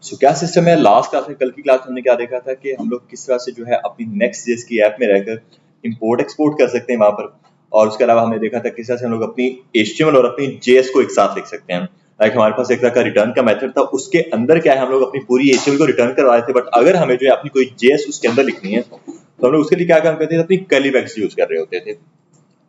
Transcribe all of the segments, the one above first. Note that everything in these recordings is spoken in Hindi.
सो क्या सिस्टम है, लास्ट क्लास में, कल की क्लास में हमने क्या देखा था कि हम लोग किस तरह से जो है अपनी नेक्स्ट.जेएस की ऐप में रहकर इंपोर्ट एक्सपोर्ट कर सकते हैं वहां पर। और उसके अलावा हमने देखा था किस तरह से हम लोग अपनी एचटीएमएल और अपनी जेएस को एक साथ लिख सकते हैं। लाइक हमारे पास एक तरह का रिटर्न का मेथड था, उसके अंदर क्या है हम लोग अपनी पूरी एचटीएमएल को रिटर्न करवा रहे थे, बट अगर हमें जो है अपनी कोई जेएस उसके अंदर लिखनी है तो हम लोग उसके लिए क्या काम करते थे, अपनी कर्ली ब्रैकेट्स यूज कर रहे होते थे,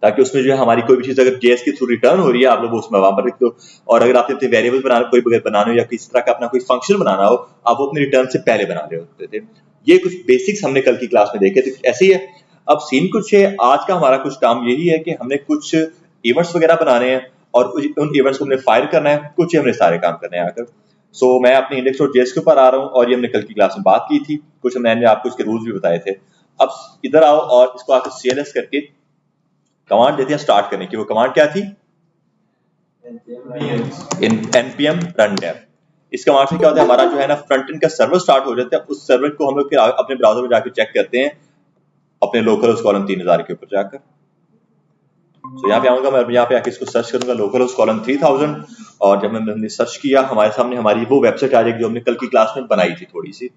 ताकि उसमें जो है हमारी कोई भी चीज अगर जेएस के थ्रू रिटर्न हो रही है आप लोग उसमें वहां पर लिख दो। और अगर आपने अपने वेरिएबल बनाना कोई बनाना हो या किसी तरह का अपना कोई फंक्शन बनाना हो, आप वो अपने रिटर्न से पहले बना रहे होते थे। ये कुछ बेसिक्स हमने कल की क्लास में देखे थे, ऐसे ही है। अब सीन कुछ है, आज का हमारा कुछ काम यही है कि हमने कुछ इवेंट्स वगैरह बनाने हैं और उन इवेंट्स को हमने फायर करना है, कुछ ही हमने सारे काम करने हैं आकर। सो मैं अपने इंडेक्स और जेएस के ऊपर आ रहा हूँ और ये हमने कल की क्लास में बात की थी, कुछ मैंने आपको इसके रूल्स भी बताए थे। अब इधर आओ और इसको आकर सीएलएस करके कमांड देती है स्टार्ट करने की। वो कमांड क्या थी? npm rundev। इस कमांड से क्या होता है, हमारा जो है ना फ्रंट एंड का सर्वर स्टार्ट हो जाता है। उस सर्वर को हम लोग फिर अपने ब्राउजर में जाकर चेक करते हैं अपने लोकल कॉलम 3000 के ऊपर जाकर। तो यहाँ पे आऊंगा मैं, यहाँ पे आके इसको सर्च करूंगा लोकल कॉलम 3000, और जब मैंने सर्च किया हमारे सामने हमारी वो वेबसाइट आ जाएगी जो हमने कल की क्लास में बनाई थी। थोड़ी सी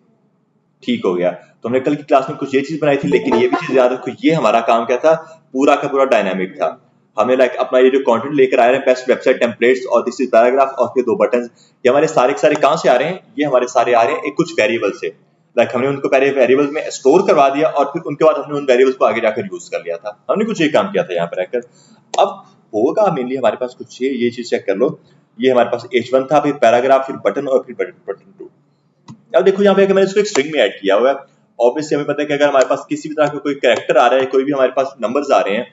ठीक हो गया। तो हमने कल की क्लास में कुछ ये चीज बनाई थी, लेकिन ये भी चीज याद रखो, ये हमारा काम क्या था, पूरा का पूरा डायनामिक था। हमें लाइक अपना ये जो कंटेंट लेकर आ रहे हैं, बेस्ट वेबसाइट टेम्पलेट्स और दिस इज पैराग्राफ और फिर 2 बटन, ये हमारे सारे सारे कहां से आ रहे हैं? ये हमारे सारे आ रहे हैं एक कुछ वेरिएबल से। लाइक हमने उनको पहले वेरिएबल में स्टोर करवा दिया और फिर उनके बाद हमने उन वेरिएबल्स को आगे जाकर यूज कर लिया था। हमने कुछ ये काम किया था यहाँ पर रहकर। अब होगा मेनली हमारे पास कुछ ये चीज चेक कर लो। ये हमारे पास h1 था, फिर पैराग्राफ, फिर बटन और फिर बटन 2। अब देखो यहाँ पे अगर मैंने इसको एक स्ट्रिंग में ऐड किया हुआ है, ऑब्वियसली हमें पता है कि अगर हमारे पास किसी भी तरह का कोई कैरेक्टर आ रहा है, कोई भी हमारे पास नंबर्स आ रहे हैं,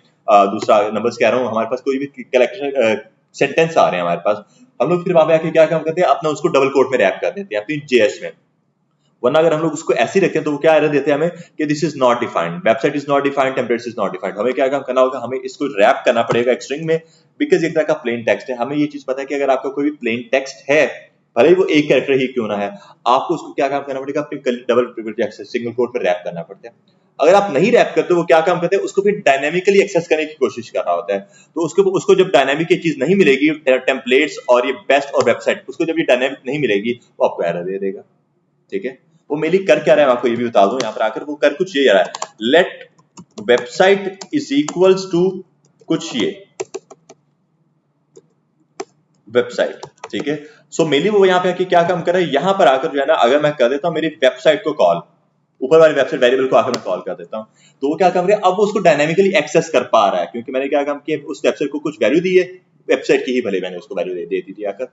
दूसरा नंबर्स कह रहा हूँ, हमारे पास कोई भी कैरेक्टर सेंटेंस आ रहे हैं हमारे पास, हम लोग फिर वहां पे आके क्या काम करते हैं, अपना उसको डबल कोट में रैप कर देते हैं अपनी जेएस में। वरना अगर हम लोग उसको ऐसे ही रखते हैं तो वो क्या एरर देते हैं हमें कि this is not defined, website is not defined, templates is not defined. हमें क्या काम करना होगा, हमें इसको रैप करना पड़ेगा एक स्ट्रिंग में, बिकॉज एक तरह का प्लेन टेक्स्ट है। हमें ये चीज पता है कि अगर आपका कोई भी प्लेन टेक्स्ट है, भले ही वो एक कैरेक्टर ही क्यों ना है, आपको उसको क्या काम करना पड़ेगा, अपने डबल सिंगल कोट में रैप करना पड़ता है। अगर आप नहीं रैप करते, वो क्या काम करते हैं, उसको फिर डायनेमिकली एक्सेस करने की कोशिश कर रहा होता है। तो उसको जब डायनेमिक ये चीज नहीं मिलेगी, टेम्पलेट्स और ये बेस्ट और वेबसाइट, उसको जब ये डायनेमिक नहीं मिलेगी वो आपको एरर दे देगा। ठीक है, वो मेनली कर क्या रहा है, मैं आपको ये भी बता दूं। यहाँ पर आकर वो कर कुछ ये रहा है, let website is equals to कुछ ये वेबसाइट। ठीक है, सो मेनली वो यहाँ पे आके क्या काम कर रहा है, यहाँ पर आकर जो है ना, अगर मैं कर देता हूँ मेरी वेबसाइट को कॉल, ऊपर वाली वेबसाइट वेरिएबल को आकर मैं कॉल कर देता हूँ, तो वो क्या काम करे, अब वो उसको डायनामिकली एक्सेस कर पा रहा है, क्योंकि मैंने क्या काम किया, उस वेबसाइट को कुछ वैल्यू दी है, वेबसाइट की ही भले मैंने उसको वैल्यू दे दी थी आकर।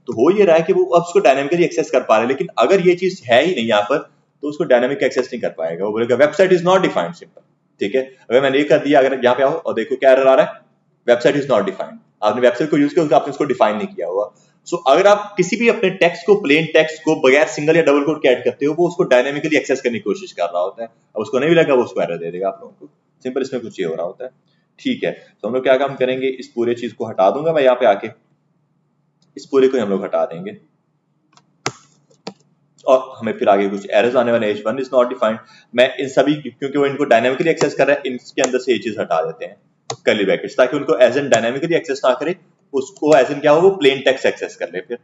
तो हो ये रहा है कि वो अब उसको डायनामिकली एक्सेस कर पा रहा है। लेकिन अगर ये चीज है ही नहीं यहाँ पर, तो उसको डायनामिक एक्सेस नहीं कर पाएगा, वो बोलेगा website is not defined, simple. ठीक है, अगर मैंने ये कर दिया, अगर यहाँ पे आओ और देखो क्या एरर आ रहा है, वेबसाइट इज नॉट डिफाइंड। आपने वेबसाइट को यूज किया, आपने उसको डिफाइन नहीं किया हुआ। सो अगर आप किसी भी अपने टेक्स्ट को, प्लेन टेक्स्ट को बगैर सिंगल या डबल कोट के ऐड करते हो, वो उसको डायनामिकली एक्सेस करने की कोशिश कर रहा होता है। अब उसको नहीं मिलेगा, वो उसको एरर दे देगा आप लोगों को। सिंपल इसमें कुछ ये हो रहा होता है। ठीक है, तो हम लोग क्या काम करेंगे, इस पूरे चीज को हटा दूंगा मैं यहाँ पे आके, इस पूरे को हम लोग हटा देंगे और हमें फिर आगे कुछ एरर्स आने वाले, h1 इज नॉट डिफाइंड। मैं इन सभी, क्योंकि वो इनको डायनामिकली एक्सेस कर रहा है, इनके अंदर से ये चीज हटा देते हैं कर्ली ब्रैकेट्स, ताकि उनको एज एन डायनामिकली एक्सेस ना करे, उसको एज एन क्या हो, वो प्लेन टेक्स्ट एक्सेस कर ले, फिर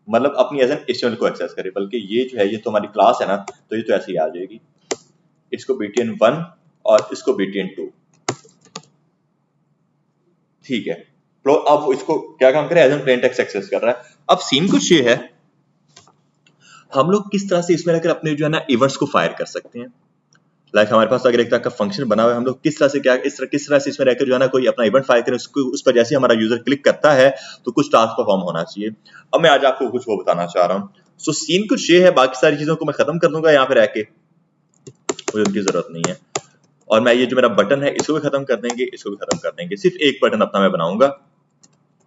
मतलब अपनी एज एन एचटीएमएल को एक्सेस करे। बल्कि ये जो है, ये तो हमारी क्लास है ना, तो ये तो ऐसे ही आ जाएगी, इसको btn1 और इसको btn2। ठीक है, तो अब इसको क्या काम करे, as an plain text access कर रहा है। अब सीन कुछ ये है, हम लोग किस तरह से इसमें रहकर अपने जो है ना इवेंट्स को फायर कर सकते हैं। लाइक हमारे पास अगर एक तरह का फंक्शन बना हुआ है, हम लोग किस तरह से किस तरह से इसमें रहकर जो है ना कोई अपना इवेंट फायर करें, उसको उस पर जैसे हमारा यूजर क्लिक करता है तो कुछ टास्क परफॉर्म होना चाहिए। अब मैं आज आपको कुछ वो बताना चाह रहा हूँ। सो सीन कुछ ये है, बाकी सारी चीजों को मैं खत्म कर दूंगा यहाँ पे रह के, मुझे उनकी जरूरत नहीं है। और मैं ये जो मेरा बटन है इसको भी खत्म कर देंगे, इसको भी खत्म कर देंगे। सिर्फ एक बटन अपना मैं बनाऊंगा,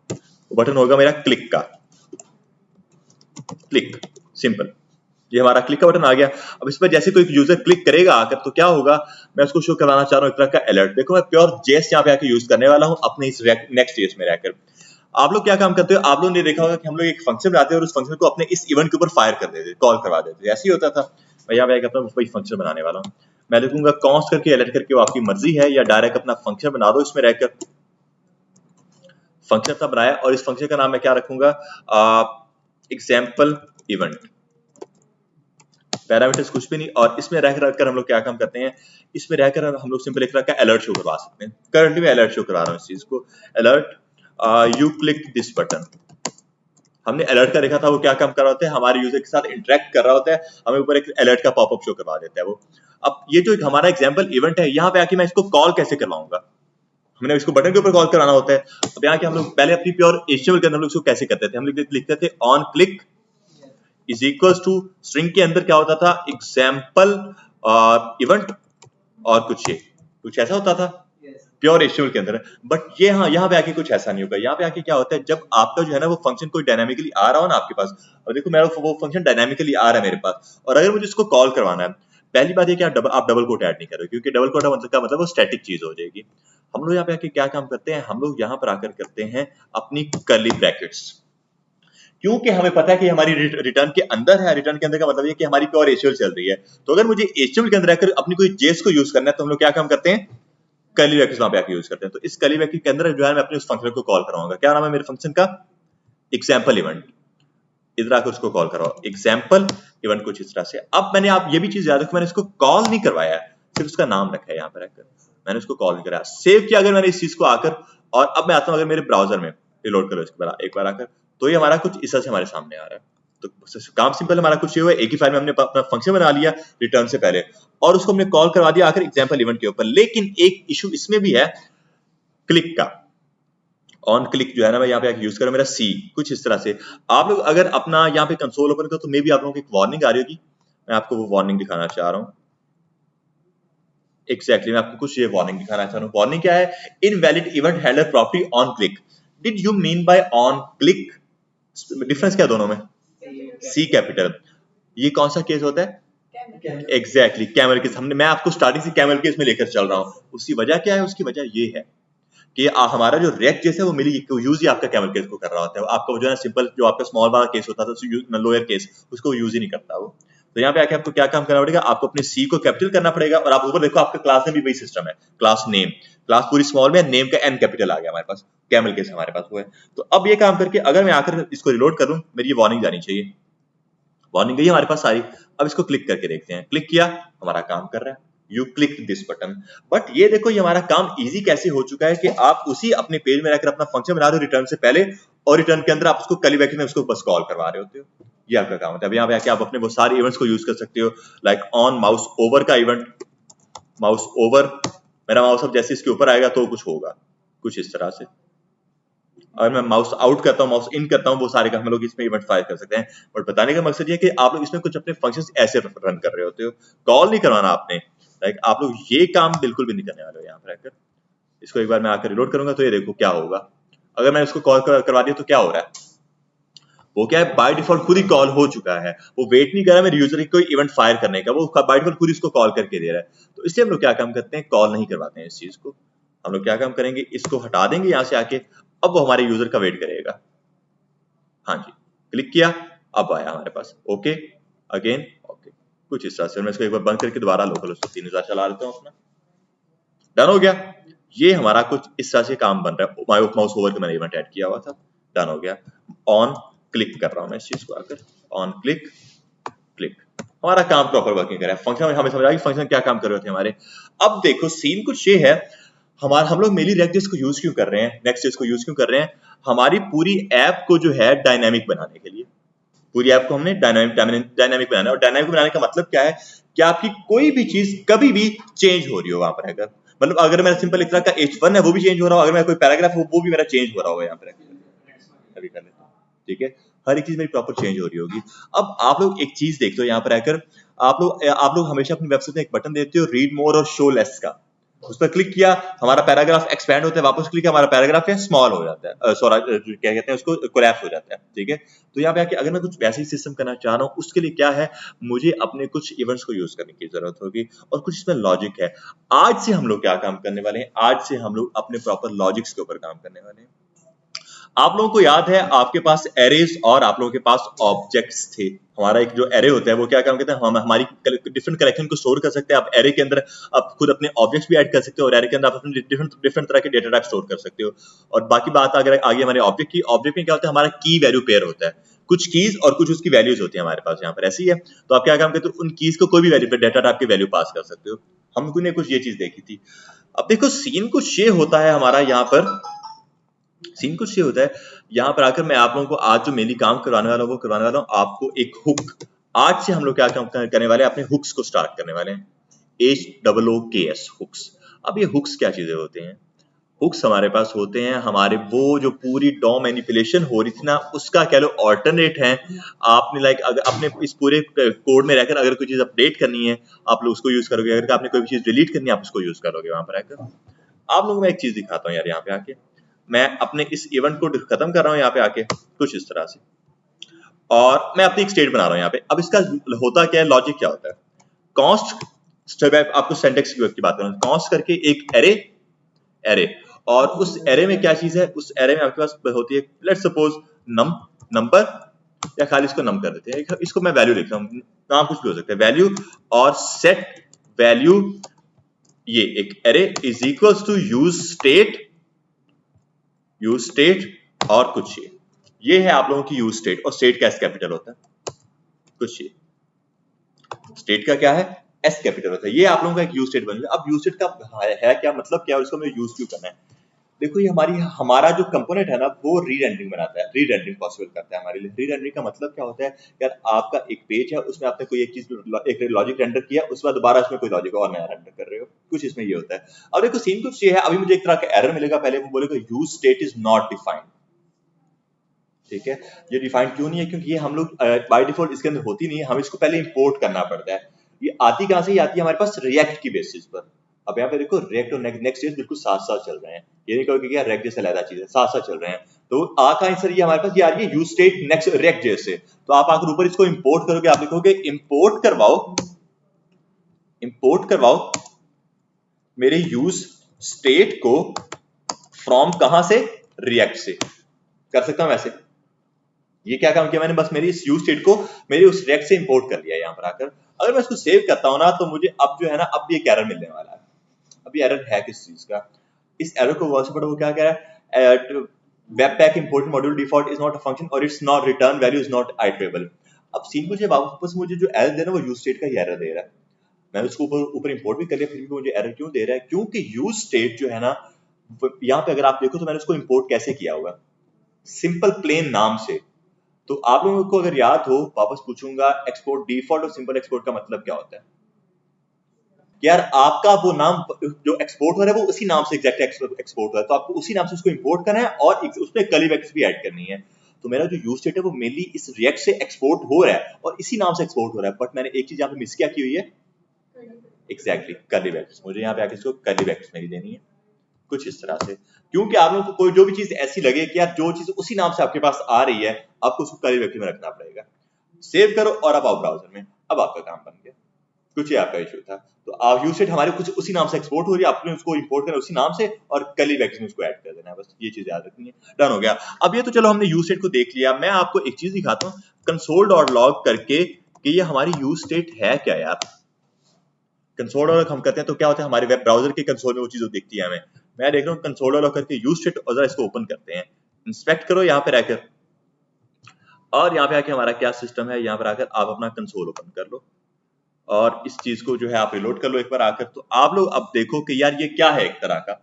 वो बटन होगा मेरा क्लिक का, क्लिक, सिंपल। ये हमारा क्लिक का बटन आ गया। अब इस पर जैसे कोई यूजर क्लिक करेगा आकर, तो क्या होगा, मैं उसको शो कराना चाह रहा हूँ एक तरह का अलर्ट। देखो मैं प्योर जेएस यहाँ पे आके यूज करने वाला हूँ अपने इस नेक्स्ट जेएस में रहकर। आप लोग क्या काम करते हो, आप लोगों ने देखा होगा कि हम लोग एक फंक्शन बनाते हैं और उस फंक्शन को अपने इस इवेंट के ऊपर फायर कर देते, कॉल करवा देते, ऐसे ही होता था। मैं यहाँ पे अपना वही फंक्शन बनाने वाला हूँ। मैं लिखूंगा कॉन्स्ट करके, अलर्ट करके, वो आपकी मर्जी है, या डायरेक्ट अपना फंक्शन बना दो इसमें रहकर। फंक्शन अपना बनाया और इस फंक्शन का नाम मैं क्या रखूंगा, एग्जाम्पल इवेंट। पैरामीटर्स कुछ भी नहीं, और इसमें रहकर हम लोग क्या काम करते हैं, इसमें रहकर हम लोग सिंपल एक तरह का अलर्ट शो करवा सकते हैं। करंटली मैं अलर्ट शो करा रहा हूँ इस चीज को, alert you click this button. हमने अलर्ट का देखा था, वो क्या काम कर रहा होता है, हमारे यूजर के साथ इंटरेक्ट कर रहा होता है, हमें ऊपर एक अलर्ट का पॉपअप शो करवा देता है वो। अब ये जो एक हमारा एग्जांपल इवेंट है, यहाँ पे आके मैं इसको कॉल कैसे करवाऊंगा, हमने इसको बटन के ऊपर कॉल कराना होता है। अब यहाँ के हम लोग पहले अपनी प्योर HTML के अंदर हम लोग इसको कैसे करते थे, हम लोग लिखते थे on click is equals to string के अंदर क्या होता था, एग्जाम्पल इवेंट और कुछ ऐसा होता था प्योर HTML के अंदर। बट ये हाँ, यहाँ पे आके कुछ ऐसा नहीं होगा। यहाँ पे आके क्या होता है, जब आपका जो है ना वो फंक्शन कोई डायनामिकली आ रहा हो ना आपके पास, और देखो मेरा वो फंक्शन डायनामिकली आ रहा है मेरे पास, और अगर मुझे इसको कॉल करवाना है, पहली बात ये कि आप डबल कोट ऐड नहीं करोगे, क्योंकि डबल कोट मतलब क्या मतलब वो स्टैटिक चीज हो जाएगी। हम लोग यहाँ पे आके क्या काम करते हैं, हम लोग यहाँ पर आकर करते हैं अपनी कर्ली ब्रैकेट्स, क्योंकि हमें पता है कि हमारी रिटर्न के अंदर है। रिटर्न के अंदर का मतलब ये कि हमारी प्योर HTML चल रही है। तो अगर मुझे HTML के अंदर आकर अपनी कोई JS को यूज करना है, तो हम लोग क्या काम करते हैं, कर्ली ब्रैकेट्स वहां पे आके यूज करते हैं। तो इस कर्ली ब्रैकेट के अंदर जो है मैं अपने उस फंक्शन को कॉल कराऊंगा। क्या नाम है मेरे फंक्शन का, एग्जाम्पल इवेंट। इधर आकर उसको कॉल कराओ, एग्जाम्पल इवेंट कुछ इस तरह से। अब मैंने, आप ये भी चीज याद रखो, मैंने इसको कॉल नहीं करवाया, सिर्फ उसका नाम रखा है यहाँ पर आकर, मैंने उसको कॉल नहीं कराया। सेव किया अगर मैंने इस चीज को आकर, और अब मैं आता हूँ अगर मेरे ब्राउजर में रिलोड करो इसके बाद एक बार आकर, तो ये हमारा कुछ इस तरह से हमारे सामने आ रहा है। तो काम सिंपल, हमारा कुछ ये हुआ, एक ही फाइल में हमने अपना फंक्शन बना लिया रिटर्न से पहले, और उसको हमने कॉल करवा दिया आकर एग्जाम्पल इवेंट के ऊपर। लेकिन एक इशू इसमें भी है क्लिक का। ऑन क्लिक जो है ना, मैं यहाँ पे यूज करूँ मेरा सी कुछ इस तरह से। आप लोग अगर अपना यहाँ पे कंसोल ओपन करो तो मे भी आप लोगों को एक वार्निंग आ रही होगी, मैं आपको वो वार्निंग दिखाना चाह रहा हूँ। एग्जैक्टली मैं आपको कुछ ये वार्निंग दिखाना चाह रहा हूँ। वार्निंग क्या है, invalid event handler property on click. Did you mean by on click, difference क्या दोनों में, सी कैपिटल। ये कौन सा केस होता है, एग्जैक्टली कैमल केस। मैं आपको स्टार्टिंग से कैमल केस में लेकर चल रहा हूँ। उसकी वजह क्या है, उसकी वजह ये है कि हमारा जो रेक केस है वो मिली यूज ही आपका कैमल केस को कर रहा होता है। आपका जो है सिंपल जो आपका स्मॉल वाला केस होता था, लोअर केस, उसको यूज ही नहीं करता वो। तो यहाँ पे आके आपको क्या काम करना पड़ेगा, आपको अपने सी को कैपिटल करना पड़ेगा। और आप ऊपर देखो आपका क्लास में भी वही सिस्टम है, क्लास नेम, क्लास पूरी स्मॉल में, नेम का एन कैपिटल आ गया हमारे पास, कैमल केस हमारे पास वो है। तो अब ये काम करके अगर मैं आकर इसको रिलोड करूं, मेरी ये वार्निंग जानी चाहिए। वार्निंग गई हमारे पास सारी। अब इसको क्लिक करके देखते हैं, क्लिक किया, हमारा काम कर रहा है, you click this button. But ये देखो ये हमारा काम इजी कैसे हो चुका है कि आप उसी अपने पेज में रहकर अपना फंक्शन बना रहे हो रिटर्न से पहले, और रिटर्न के अंदर आप उसको कर्ली ब्रैकेट में उसको बस कॉल करवा रहे होते हो। ये आपका काम होता है। अब यहाँ पे आके आप अपने वो सारे इवेंट्स को यूज कर सकते हो, लाइक ऑन माउस ओवर का इवेंट, माउस ओवर, मेरा माउस अब जैसे इसके ऊपर आएगा तो कुछ होगा कुछ इस तरह से। अगर मैं माउस आउट करता हूँ, माउस इन करता हूँ, वो सारे काम हम लोग इसमें इवेंट फायर कर सकते हैं। बट बताने का मकसद ये है कि आप लोग इसमें कुछ अपने फंक्शंस ऐसे रन कर रहे होते हो, कॉल नहीं करवाना आपने। लाइक आप लोग ये काम बिल्कुल भी नहीं करने वाले हो। यहाँ पर आकर इसको एक बार मैं आकर रिलोड करूंगा तो ये देखो क्या होगा। अगर मैं इसको कॉल करवा दिया तो क्या हो रहा है, वो क्या है, बाय डिफॉल्ट खुद ही कॉल हो चुका है। वो वेट नहीं कर रहा मेरे यूजर की कोई इवेंट फायर करने का, वो बाय डिफॉल्ट खुद इसको कॉल करके दे रहा है। तो इसलिए हम लोग क्या काम करते हैं, कॉल नहीं करवाते हैं इस चीज को। हम लोग क्या काम करेंगे, इसको हटा देंगे यहाँ से आके। अब वो हमारे यूजर का वेट करेगा। हाँ जी, क्लिक किया, अब आया हमारे पास, ओके अगेन ओके, कुछ इस तरह से। मैं इसको एक बार बंद करके दोबारा लोकल उसको 3000 चला लेता हूँ अपना, डन हो गया। ये हमारा कुछ इस तरह से काम बन रहा है। माउस ओवर का मैंने इवेंट ऐड किया हुआ था, डन हो गया। ऑन क्लिक कर रहा हूँ मैं इस चीज को आकर, ऑन क्लिक क्लिक, हमारा काम प्रॉपर वर्किंग कर रहा है। फंक्शन हमें समझ आ गया कि फंक्शन क्या काम कर रहे थे हमारे। अब देखो सीन कुछ ये है, हम लोग मेनली रेक्ट को यूज क्यों कर रहे हैं, नेक्स्ट को यूज क्यों कर रहे हैं, हमारी पूरी ऐप को जो है डायनामिक बनाने के लिए। पूरी ऐप को हमने डायनामिक बनाना है। और डायनामिक बनाने का मतलब क्या है कि आपकी कोई भी चीज कभी भी चेंज हो रही हो वहां पर, अगर मतलब अगर मेरा सिंपल एक तरह का H1 है वो भी चेंज हो रहा हो, अगर मेरा कोई पैराग्राफ है वो भी मेरा चेंज हो रहा होगा यहाँ पर, अभी कर लेता हूँ, ठीक है। हर एक चीज मेरी प्रॉपर चेंज हो रही होगी। अब आप लोग एक चीज देख लो यहाँ पर आकर, आप लोग हमेशा अपनी वेबसाइट में एक बटन देते हो रीड मोर और शो लेस का, उस पर क्लिक किया, हमारा पैराग्राफ एक्सपैंड होता है, वापस क्लिक किया, हमारा पैराग्राफ है स्मॉल हो जाता है, क्या कहते हैं उसको, कोलैप्स हो जाता है, ठीक है। तो यहाँ पे आके अगर मैं कुछ वैसे ही सिस्टम करना चाह रहा हूँ, उसके लिए क्या है, मुझे अपने कुछ इवेंट्स को यूज करने की जरूरत होगी, और कुछ इसमें लॉजिक है। आज से हम लोग क्या काम करने वाले हैं, आज से हम लोग अपने प्रॉपर लॉजिक्स के ऊपर काम करने वाले हैं। आप लोगों को याद है आपके पास एरेज और आप लोगों के पास ऑब्जेक्ट्स थे। हमारा एक जो एरे होता है वो क्या काम करता है, हम हमारी डिफरेंट कलेक्शन को स्टोर कर सकते हैं। आप एरे के अंदर आप खुद अपने ऑब्जेक्ट्स भी ऐड कर सकते हो, और एरे के अंदर आप अपने डिफरेंट तरह के डेटा टाइप स्टोर कर सकते हो। और बाकी बात अगर आगे हमारे ऑब्जेक्ट की, ऑब्जेक्ट में क्या होता है, हमारा की वैल्यू पेयर होता है। कुछ कीज और कुछ उसकी वैल्यूज होती है हमारे पास यहाँ पर, ऐसी है। तो आप क्या काम करते हो, उन कीज को कोई भी वैल्यू पे डेटा टाइप की वैल्यू पास कर सकते हो। हमने कुछ ये चीज देखी थी। अब देखो सीन कुछ ये होता है हमारा यहाँ पर, सीन कुछ ये होता है यहाँ पर आकर मैं आप लोगों को आज जो मेनली काम करवाने वाला हूँ वो करवाने वाला हूँ आपको एक हुक। आज से हम लोग क्या काम करने वाले हैं, अपने हुक्स को स्टार्ट करने वाले हैं, HOOKS हुक्स। अब ये हुक्स क्या चीजें होते हैं, हुक्स हमारे पास होते हैं हमारे वो जो पूरी डॉ मैनिपुलेशन हो रही थी ना उसका कह लो ऑल्टरनेट है। आपने लाइक अगर अपने इस पूरे कोड में रहकर अगर कोई चीज अपडेट करनी है आप लोग उसको यूज करोगे, अगर आपने कोई भी चीज डिलीट करनी है आप उसको यूज करोगे वहां पर आकर। आप लोगों को मैं एक चीज दिखाता हूँ यार, यहाँ पे आके मैं अपने इस इवेंट को खत्म कर रहा हूँ यहाँ पे आके कुछ इस तरह से, और मैं अपनी एक स्टेट बना रहा हूँ यहाँ पे। अब इसका होता क्या है, लॉजिक क्या होता है, कॉन्स्ट, आपको सिंटैक्स की बात करूँ, कॉन्स्ट करके एक एरे, एरे, और उस एरे में क्या चीज है, उस एरे में आपके पास होती है लेट्स सपोज नंबर, या खाली इसको नम कर देते हैं, इसको मैं वैल्यू लिखता हूँ, नाम कुछ भी हो सकता है, वैल्यू, और सेट वैल्यू, ये एक array is equals to use state और कुछ ये है आप लोगों की यूज स्टेट, और स्टेट का एस कैपिटल होता है, कुछ ये स्टेट का क्या है, एस कैपिटल होता है। ये आप लोगों का एक यूज स्टेट बन गया। अब यूज स्टेट का है क्या मतलब, क्या उसको हमें यूज क्यों करना है। देखो ये हमारा जो कंपोनेंट है ना वो रीरेंडरिंग बनाता है, रीरेंडरिंग पॉसिबल करता है हमारे लिए। रीरेंडरिंग का मतलब क्या होता है यार, आपका एक पेज है उसमें आपने कोई एक चीज, एक लॉजिक रेंडर किया, उसके बाद दोबारा उसमें कोई लॉजिक और नया रेंडर कर रहे हो, कुछ इसमें ये होता है। अब देखो सीन कुछ ये है, अभी मुझे एक तरह का एरर मिलेगा, पहले वो बोलेगा use state is not defined, ठीक है। ये डिफाइंड क्यों नहीं है, क्योंकि ये हम लोग बाय डिफॉल्ट इसके अंदर होती नहीं है, हमें इसको पहले इंपोर्ट करना पड़ता है। ये आती कहां से, ये आती है हमारे पास रिएक्ट की बेसिस पर। अब यहाँ पे देखो रिएक्ट और नेक्स्ट चीज बिल्कुल साथ साथ चल रहे हैं, ये नहीं कहोगे कि यार रिएक्ट जैसे अलग चीज है, साथ साथ चल रहे हैं। तो आ का आंसर ये हमारे पास ये आ रही है यूज स्टेट नेक्स्ट रिएक्ट जैसे। तो आप आकर ऊपर इसको इंपोर्ट करोगे, आप लिखोगे इंपोर्ट करवाओ मेरे यूज स्टेट को फ्रॉम कहां से, रिएक्ट से। कर सकता हूं वैसे, ये क्या काम किया मैंने, बस मेरी इस यूज स्टेट को मेरे उस रिएक्ट से इंपोर्ट कर लिया यहाँ पर आकर। अगर मैं इसको सेव करता हूं ना तो मुझे अब जो है ना, अब ये एरर मिलने वाला है। अब ये एरर है किस चीज का, इस एरर को वर्ड से पढ़ो, वो क्या कह रहा है, webpack import module default is not a function or its not return value is not iterable। अब सीन मुझे वापस मुझे जो एरर दे रहा है वो यूज स्टेट का ही एरर दे रहा है। मैं उसको ऊपर इंपोर्ट भी कर लिया, फिर भी मुझे एरर क्यों दे रहा है, क्योंकि यूज स्टेट जो है ना, यहाँ पे अगर आप देखो तो मैंने उसको इंपोर्ट कैसे किया हुआ, सिंपल प्लेन नाम से। तो आप लोगों को अगर याद हो, वापस पूछूंगा, एक्सपोर्ट डिफॉल्ट और सिंपल एक्सपोर्ट का मतलब क्या होता है यार, आपका वो नाम जो एक्सपोर्ट हो रहा है वो उसी नाम से एग्जैक्ट एक्सपोर्ट हो रहा है, तो आपको उसी नाम से उसको इंपोर्ट करना है और उसमें कर्ली ब्रैकेट्स भी ऐड करनी है। तो मेरा जो यूज स्टेट है वो मेनली इस रिएक्ट से एक्सपोर्ट हो रहा है और इसी नाम से एक्सपोर्ट हो रहा है, बट मैंने एक चीज यहाँ पे मिस क्या की हुई है, एग्जैक्टली कर्ली ब्रैकेट्स। मुझे यहाँ पे आके इसको कर्ली ब्रैकेट्स में ही देनी है, कुछ इस तरह से, क्योंकि आप लोगों को कोई जो भी चीज ऐसी लगे कि यार जो चीज उसी नाम से आपके पास आ रही है आपको उसको कर्ली ब्रैकेट में रखना पड़ेगा। सेव करो और अब आओ ब्राउजर में, अब आपका काम बन गया, कुछ ही आपका इशू था। तो आप यूज स्टेट हमारे कुछ उसी नाम से एक्सपोर्ट हो रही है, आपने उसको इंपोर्ट करना उसी नाम से और कर्ली ब्रैकेट्स में उसको ऐड कर देना है, बस ये चीज याद रखनी है। डन हो गया। अब ये तो चलो हमने यूज स्टेट को देख लिया, मैं आपको एक चीज दिखाता हूँ console.log करके कि ये हमारी यूज स्टेट है क्या यार। console.log हम करते हैं तो क्या होता है, हमारे वेब ब्राउजर के कंसोल में वो चीज दिखती है हमें। मैं देख रहा हूँ console.log करके यूज स्टेट, और जरा इसको ओपन करते हैं, इंस्पेक्ट करो यहाँ पे रहकर, और यहाँ पे आके हमारा क्या सिस्टम है, यहाँ पर आकर आप अपना कंसोल ओपन कर लो और इस चीज को जो है आप रिलोड कर लो एक बार आकर। तो आप लोग अब देखो कि यार ये क्या है, एक तरह का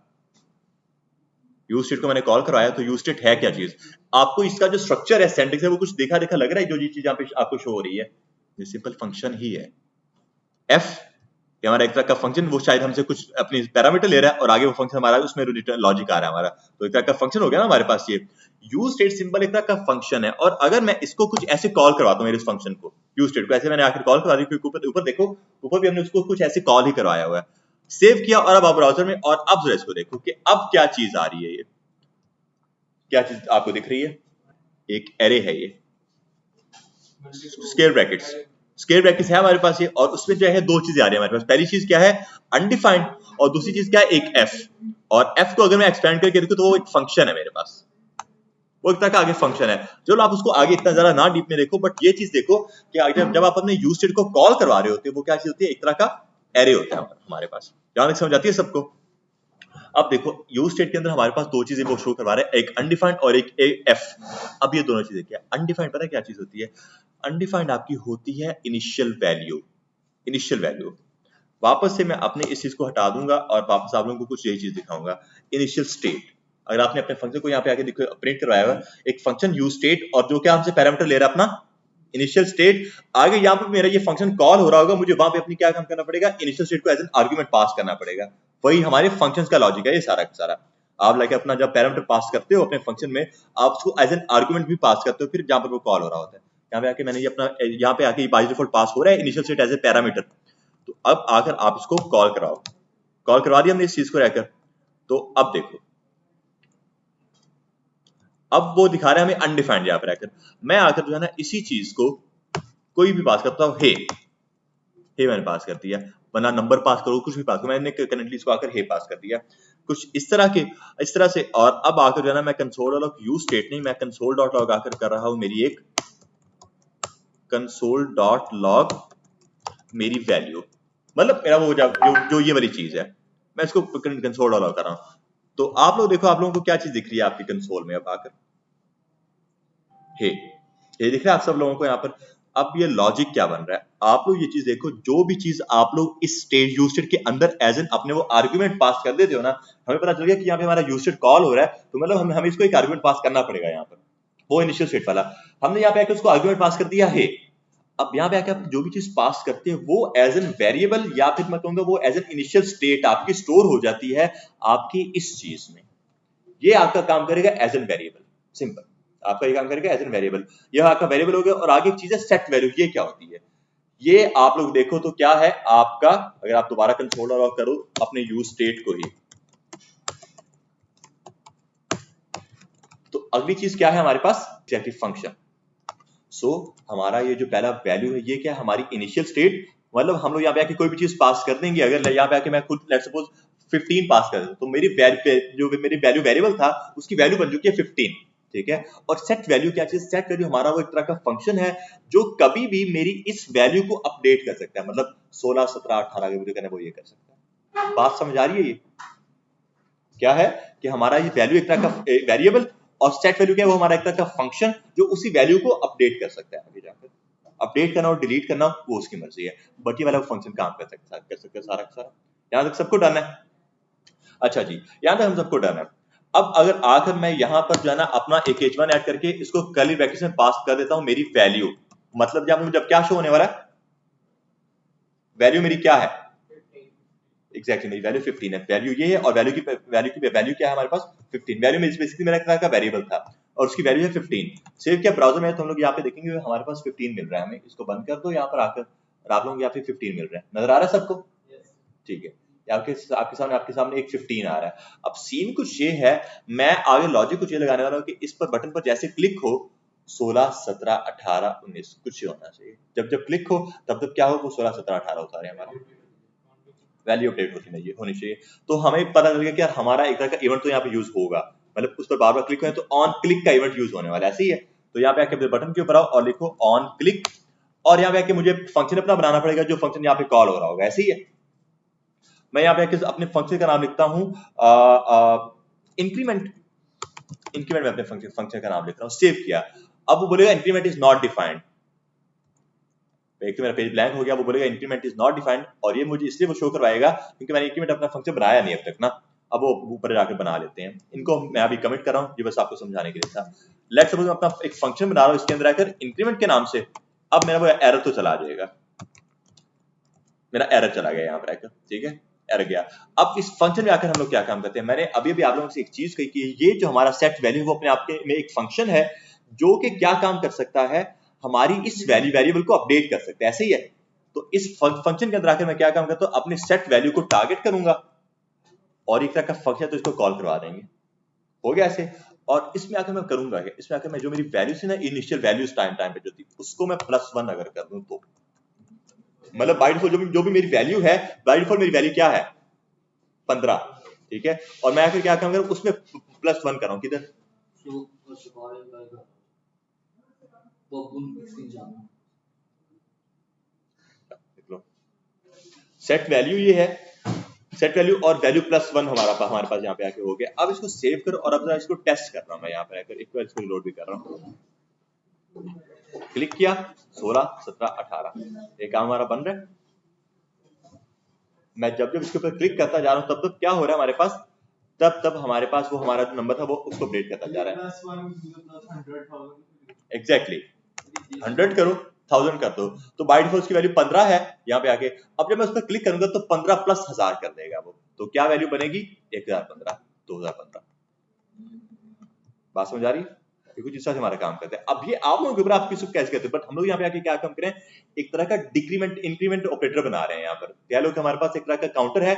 यूज स्टेट को मैंने कॉल करवाया, तो यूज स्टेट है क्या चीज। आपको इसका जो स्ट्रक्चर है, सिंटैक्स है, वो कुछ देखा देखा लग रहा है, जो चीज यहाँ पे आपको शो हो रही है, ये सिंपल फंक्शन ही है। एफ ये हमारा एक तरह का फंक्शन, वो शायद हमसे कुछ अपनी पैरामीटर ले रहा है और आगे वो फंक्शन हमारा उसमें रिटर्न लॉजिक आ रहा है हमारा, तो एक तरह का फंक्शन हो गया ना हमारे पास। ये यूज स्टेट सिंपल एक तरह का फंक्शन है, और अगर मैं इसको कुछ ऐसे कॉल करवाता हूँ, मेरे इस फंक्शन को यूज स्टेट को ऐसे मैंने आखिर कॉल करवा दी, क्योंकि ऊपर देखो, ऊपर भी हमने उसको कुछ ऐसे कॉल ही करवाया हुआ है। सेव किया और अब आप ब्राउजर में, और अब जरा इसको देखो कि अब क्या चीज आ रही है, ये क्या चीज आपको दिख रही है, एक एरे है ये, स्क्वायर ब्रैकेट्स, स्क्वायर ब्रैकेट्स है हमारे पास ये, और उसमें जो है दो चीजें आ रही है हमारे पास। पहली चीज क्या है, अनडिफाइंड, और दूसरी चीज क्या है, एक एफ। और एफ को अगर मैं एक्सपेंड करके देखूं तो वो एक फंक्शन है मेरे पास, वो एक तरह का आगे फंक्शन है। चलो आप उसको आगे इतना ज्यादा ना डीप में देखो, बट ये चीज देखो कि जब आप अपने यूज स्टेट को कॉल करवा रहे होते हैं, वो क्या चीज होती है, एक तरह का एरे होता है हमारे पास। जहां तक समझ आती है सबको, अब देखो यूज स्टेट के अंदर हमारे पास दो चीजें वो शो करवा रहे हैं, एक अनडिफाइंड और एक एफ। अब ये दोनों चीजें क्या, अनडिफाइंड पता है क्या चीज होती है? अनडिफाइंड आपकी होती है इनिशियल वैल्यू। इनिशियल वैल्यू वापस से मैं अपने इस चीज को हटा दूंगा और वापस आप लोगों को कुछ यही चीज दिखाऊंगा। इनिशियल स्टेट, अगर आपने अपने फंक्शन को यहाँ पे आके देखो प्रिंट करवाया हुआ, एक फंक्शन यूज स्टेट और जो क्या हमसे पैरामीटर ले रहा है अपना इनिशियल स्टेट। आगे यहाँ पे मेरा ये फंक्शन कॉल हो रहा होगा, मुझे वहां पे अपनी क्या काम करना पड़ेगा, इनिशियल स्टेट को एज एन आर्गुमेंट पास करना पड़ेगा। वही हमारे फंक्शंस का लॉजिक है ये सारा का सारा। आप लाइक अपना जब पैरामीटर पास करते हो अपने फंक्शन में, आप उसको एज एन आर्गुमेंट भी पास करते हो, फिर जहां पर वो कॉल हो रहा होता है। यहाँ पे आके मैंने ये अपना यहाँ पे आके बाय डिफॉल्ट पास हो रहा है initial state as a parameter. तो अब आकर आप इसको कॉल कराओ, कॉल करवा दिया हमने इस चीज को रहकर। तो अब देखो, अब वो दिखा रहा है हमें अनडिफाइंड यहाँ पर रहकर। मैं आकर जो है ना इसी चीज को कोई भी पास करता हूँ, हे मैंने पास कर दिया, वरना नंबर पास करो कुछ भी पास करो, मैंने करंटली इसको आकर हे पास कर दिया कुछ इस तरह से। और अब आकर जो है ना मैं कंसोल डॉट यूज स्टेट नहीं, मैं कंसोल डॉट लॉग आकर कर रहा हूं मेरी एक कंसोल डॉट लॉग मेरी वैल्यू, मतलब मेरा वो जो ये वाली चीज है, मैं इसको कंसोल डॉट लॉग कर रहा हूं। तो आप लोग देखो आप लोगों को क्या चीज दिख रही है आपकी कंसोल में, अब आकर हे ये दिख रहा है आप सब लोगों को यहाँ पर। अब ये लॉजिक क्या बन रहा है, आप लोग ये चीज देखो, जो भी चीज आप लोग इस स्टेट यूज स्टेट के अंदर एज एन अपने वो आर्गुमेंट पास कर देते हो ना, हमें पता चल गया कि यहाँ पे हमारा यूज स्टेट कॉल हो रहा है, तो मतलब हमें इसको एक आर्गुमेंट पास करना पड़ेगा यहाँ पर, वो इनिशियल स्टेट वाला। हमने यहाँ पे आके उसको आर्गुमेंट पास कर दिया है। अब यहाँ पे आके आप जो भी चीज पास करते हैं वो एज एन वेरिएबल या फिर मैं कहूंगा वो एज एन इनिशियल स्टेट आपकी स्टोर हो जाती है आपकी इस चीज में। ये आपका काम करेगा एज एन वेरिएबल, सिंपल आपका ये काम करेगा एज एन वेरिएबल। यह आपका वेरिएबल हो गया। और आगे एक चीज है सेट वैल्यू, ये क्या होती है? ये आप लोग देखो तो क्या है आपका, अगर आप दोबारा कंसोल लॉग करो अपने यूज स्टेट को ही, तो अगली चीज क्या है हमारे पास, एग्जैक्टली फंक्शन। सो हमारा ये जो पहला वैल्यू है ये क्या है, हमारी इनिशियल स्टेट। मतलब हम लोग यहाँ पे आके कोई भी चीज पास कर देंगे, अगर यहाँ पे आके मैं खुद लेट्स सपोज 15 पास कर दूं, तो मेरी जो मेरी वैल्यू वेरिएबल था उसकी वैल्यू बन चुकी है 15, ठीक है। और सेट वैल्यू क्या चीज, सेट वैल्यू हमारा वो एक तरह का फंक्शन है जो कभी भी मेरी इस वैल्यू को अपडेट कर सकता है, मतलब 16 17 18 के करना वो ये कर सकता है। बात समझ आ रही है? ये क्या है कि हमारा ये वैल्यू एक तरह का वेरिएबल, और सेट वैल्यू क्या है, वो हमारा एक तरह का फंक्शन जो उसी वैल्यू को अपडेट कर सकता है। आगे जाकर अपडेट करना और डिलीट करना वो उसकी मर्जी है, बट ये वाला फंक्शन काम कर सकता है सारा का सारा। यहां तक सबको डन है? अच्छा जी, यहां तक हम सबको डन है। अब अगर आकर मैं यहां पर जो है ना अपना एक h1 ऐड करके इसको कर्ली ब्रैकेट्स में पास कर देता हूं मेरी वैल्यू, मतलब जब क्या शो होने वाला है, वैल्यू मेरी क्या है, एग्जैक्टली मेरी वैल्यू 15 है। वैल्यू ये है और वैल्यू की वैल्यू क्या है हमारे पास 15। वैल्यू में बेसिकली मेरा क्या का वेरिएबल था और उसकी वैल्यू है 15। सेव किया ब्राउजर में तो हम लोग यहाँ पे देखेंगे हमारे पास 15 मिल रहा है हमें। इसको बंद कर दो यहाँ पर आकर, और आप लोगों को यहाँ पे 15 मिल रहा है, नजर आ रहा है सबको? ठीक है, आपके सामने एक 15 आ रहा है। अब सीन कुछ ये है, मैं आगे लॉजिक कुछ ये लगाने वाला हूँ कि इस पर बटन पर जैसे क्लिक हो 16 17 18 19 कुछ होना चाहिए, जब जब क्लिक हो तब तब क्या हो, वो 16 17 18 होता रहे हमारा, वैल्यू अपडेट होनी चाहिए। तो हमें पता चल गया कि यार हमारा एक तरह का इवेंट तो यहाँ पे यूज होगा, मतलब उस पर बार बार क्लिक करें तो ऑन क्लिक का इवेंट यूज होने वाला है, ऐसे ही है। तो यहाँ पे आके बटन के ऊपर आओ और लिखो ऑन क्लिक, और यहाँ पे आके मुझे फंक्शन अपना बनाना पड़ेगा जो फंक्शन यहाँ पे कॉल हो रहा होगा, ऐसे ही है। मैं यहाँ पे आके अपने फंक्शन का नाम लिखता हूँ इंक्रीमेंट। इंक्रीमेंट में अपने फंक्शन का नाम लिख रहा हूँ, सेव किया। अब वो बोलेगा इंक्रीमेंट इज नॉट डिफाइंड, एक तो मेरा पेज ब्लैंक हो गया, वो बोलेगा इंक्रीमेंट इज नॉट डिफाइंड, और ये मुझे इसलिए वो शो करवाएगा क्योंकि मैंने इंक्रीमेंट अपना फंक्शन बनाया नहीं अब तक ना। अब वो ऊपर जाकर बना लेते हैं इनको, मैं अभी कमिट कर रहा हूँ, ये बस आपको समझाने के लिए था। लेट्स सपोज मैं अपना एक फंक्शन बना रहा हूँ इसके अंदर आकर इंक्रीमेंट के नाम से। अब मेरा वो एरर तो चला जाएगा, मेरा एरर चला गया यहाँ पर आकर, ठीक है, एरर गया। अब इस फंक्शन में आकर हम लोग क्या काम करते हैं, मैंने अभी भी आप लोगों से एक चीज कही कि ये जो हमारा सेट वैल्यू वो अपने आप में एक फंक्शन है जो कि क्या काम कर सकता है, हमारी इस वेरिएबल को अपडेट कर सकता है, ऐसे ही है। तो इस फंक्शन के अंदर आकर मैं क्या काम करता हूँ, अपने सेट वैल्यू को टारगेट करूंगा और एक तरह का फंक्शन तो इसको कॉल करवा देंगे, हो गया ऐसे। और इसमें आकर मैं करूंगा क्या, इसमें आकर मैं जो मेरी वैल्यू थी ना इनिशियल वैल्यूज टाइम पे जो थी उसको मैं +1 अगर कर दूं तो, मतलब बाय डिफॉल्ट जो भी मेरी वैल्यू है, बाय डिफॉल्ट मेरी वैल्यू क्या है 15, ठीक है। और मैं आकर क्या काम करूं उसमें +1 कर रहा हूं, किधर सेट वैल्यू ये है, सेट वैल्यू और वैल्यू प्लस 1 हमारे पास यहाँ पे आके हो गया। अब इसको सेव करो और अब जरा इसको टेस्ट कर रहा हूँ मैं यहाँ पे आकर, एक बार इसको लोड भी कर रहा हूँ। क्लिक किया 16 17 18 ये काम हमारा बन रहा है। मैं जब जब इसके ऊपर क्लिक करता जा रहा हूँ तब तब क्या हो रहा है हमारे पास, तब हमारे पास वो हमारा जो नंबर था वो उसको अपडेट करता जा रहा है। एग्जैक्टली 100 करो 1000 कर दो, तो बाय डिफॉल्ट की वैल्यू 15 है यहाँ पे आके। अब जब मैं उस पर क्लिक करूंगा तो 15 प्लस 1000 कर देगा वो, तो क्या वैल्यू बनेगी 1015 2015। बात समझ आ रही है? कुछ इस तरह से हमारा काम करते हैं। अब ये आप लोगों के ऊपर आप किसको कैसे करते हैं, बट हम लोग यहाँ पे आके क्या काम करें, एक तरह का डिक्रीमेंट इंक्रीमेंट ऑपरेटर बना रहे हैं। यहाँ पर क्या लोग हमारे पास एक तरह का काउंटर है,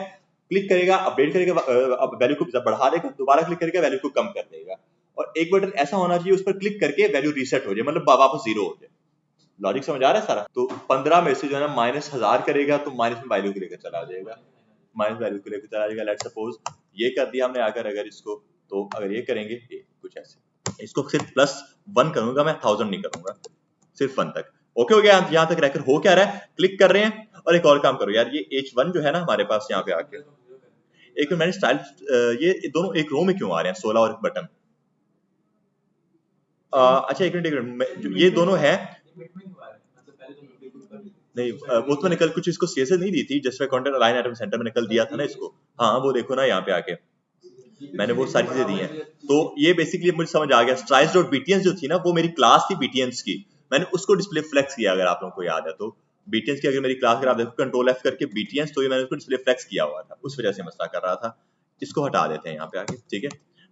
क्लिक करेगा अपडेट करेगा, अब वैल्यू को बढ़ा देगा, दोबारा क्लिक करेगा वैल्यू को कम कर देगा, और एक बटन ऐसा होना चाहिए उस पर क्लिक करके वैल्यू रीसेट हो जाए, मतलब वापस 0 हो जाए। लॉजिक समझ आ रहा है सारा? तो 15 में से जो है ना -1000 करेगा तो माइनस में वैल्यू को लेकर चला जाएगा, माइनस वैल्यू को लेकर चला जाएगा। लेट्स सपोज ये कर दिया हमने अगर इसको, तो अगर ये करेंगे कुछ ऐसे, इसको सिर्फ +1 करूंगा मैं, 1000 नहीं करूंगा, सिर्फ 1 तक। ओके हो गया? यहाँ तक रहकर हो क्या रहा है, क्लिक कर रहे हैं। और एक और काम करो यार, ये H1 जो है ना हमारे पास यहाँ पे आके, एक मैंने स्टाइल, ये दोनों एक रो में क्यों आ रहे हैं 16 और बटन? अच्छा एक मिनट, ये दोनों है नहीं, वो तो मैंने कल कुछ इसको सीएसएस नहीं दी थी, just content align item centre मैंने कल दिया था ना इसको। हाँ वो देखो ना यहाँ पे आके मैंने वो सारी चीजें दी हैं। तो ये बेसिकली मुझे समझ आ गया, strides.btns जो थी ना वो मेरी क्लास थी btns की, मैंने उसको डिस्प्ले फ्लेक्स किया, अगर आप लोगों को याद है तो। btns की अगर मेरी क्लास, अगर आप देखो कंट्रोल F करके btns, तो ये मैंने उसको डिस्प्ले फ्लेक्स किया हुआ था, उस वजह से मसला कर रहा था। इसको हटा देते हैं यहाँ पे आके, ठीक है।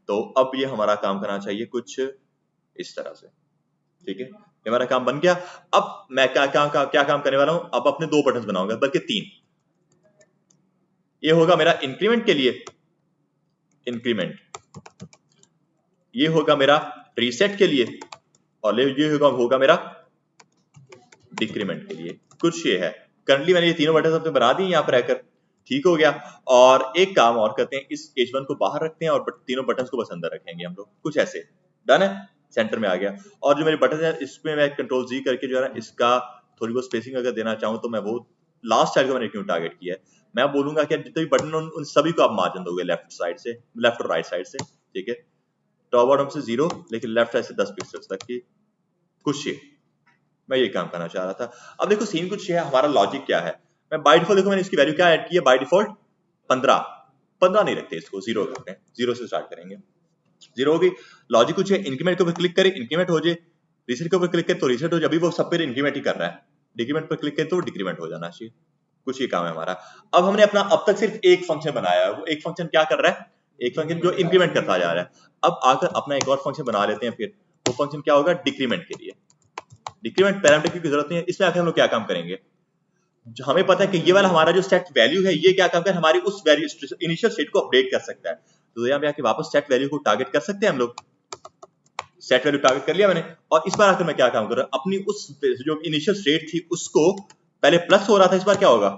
तो अब ये हमारा काम करना चाहिए कुछ इस तरह से, ठीक है। ये हमारा काम बन गया। अब मैं क्या काम करने वाला हूँ, अब अपने 2 बटन बनाऊंगा, बल्कि 3। ये होगा मेरा इंक्रीमेंट के लिए इंक्रीमेंट, ये होगा मेरा रीसेट के लिए, और ये होगा मेरा डिक्रीमेंट के लिए। कुछ ये है, करंटली मैंने ये तीनों बटन अपने बना दिए यहाँ पर रहकर, ठीक हो गया। और एक काम और करते हैं, इस H1 को बाहर रखते हैं और तीनों बटन को बस अंदर रखेंगे हम लोग, कुछ ऐसे। डन है, सेंटर में आ गया। और जो मेरे बटन है इसमें मैं कंट्रोल Z करके जो है ना इसका थोड़ी बहुत स्पेसिंग अगर देना चाहूँ तो मैं वो लास्ट साइड को मैंने क्यों टारगेट किया है, मैं बोलूंगा कि जितने भी बटन उन सभी को आप मार्जिन दोगे लेफ्ट साइड से, लेफ्ट और राइट साइड से, ठीक है। टॉप बॉटम से 0, लेकिन लेफ्ट साइड से 10 पिक्सल्स तक की, कुछ ये मैं ये काम करना चाह रहा था। अब देखो सीन कुछ है, हमारा लॉजिक क्या है, मैं बाय डिफॉल्ट देखो मैंने इसकी वैल्यू क्या ऐड की है, बाय डिफॉल्ट 15 नहीं रखते, इसको 0 करते हैं, 0 से स्टार्ट करेंगे, 0 हो गई। लॉजिक कुछ है, इंक्रीमेंट के ऊपर क्लिक करें इंक्रीमेंट हो जाए, रीसेट के ऊपर क्लिक करें तो रीसेट हो जाए, अभी वो सब पे इंक्रीमेंट ही कर रहा है, डिक्रीमेंट पर क्लिक करें तो डिक्रीमेंट हो जाना चाहिए, कुछ ये काम है हमारा। अब हमने अपना अब तक सिर्फ एक फंक्शन बनाया है, वो एक फंक्शन क्या कर रहा है, एक फंक्शन जो इंक्रीमेंट करता जा रहा है। अब आकर अपना एक और फंक्शन बना लेते हैं, फिर वो फंक्शन क्या होगा, डिक्रीमेंट के लिए। डिक्रीमेंट पैरामीटर की जरूरत नहीं है, इसमें आकर हम लोग क्या काम करेंगे, हमें पता है कि ये वाला हमारा जो सेट वैल्यू है ये क्या काम कर हमारी उस वैल्यू इनिशियल स्टेट को अपडेट कर सकता है, तो यहाँ पे आके वापस सेट वैल्यू को टारगेट कर सकते हैं हम लोग। सेट वैल्यू टारगेट कर लिया मैंने, और इस बार आकर मैं क्या काम कर रहा हूं, अपनी उस जो इनिशियल स्टेट थी उसको, पहले प्लस हो रहा था, इस बार क्या होगा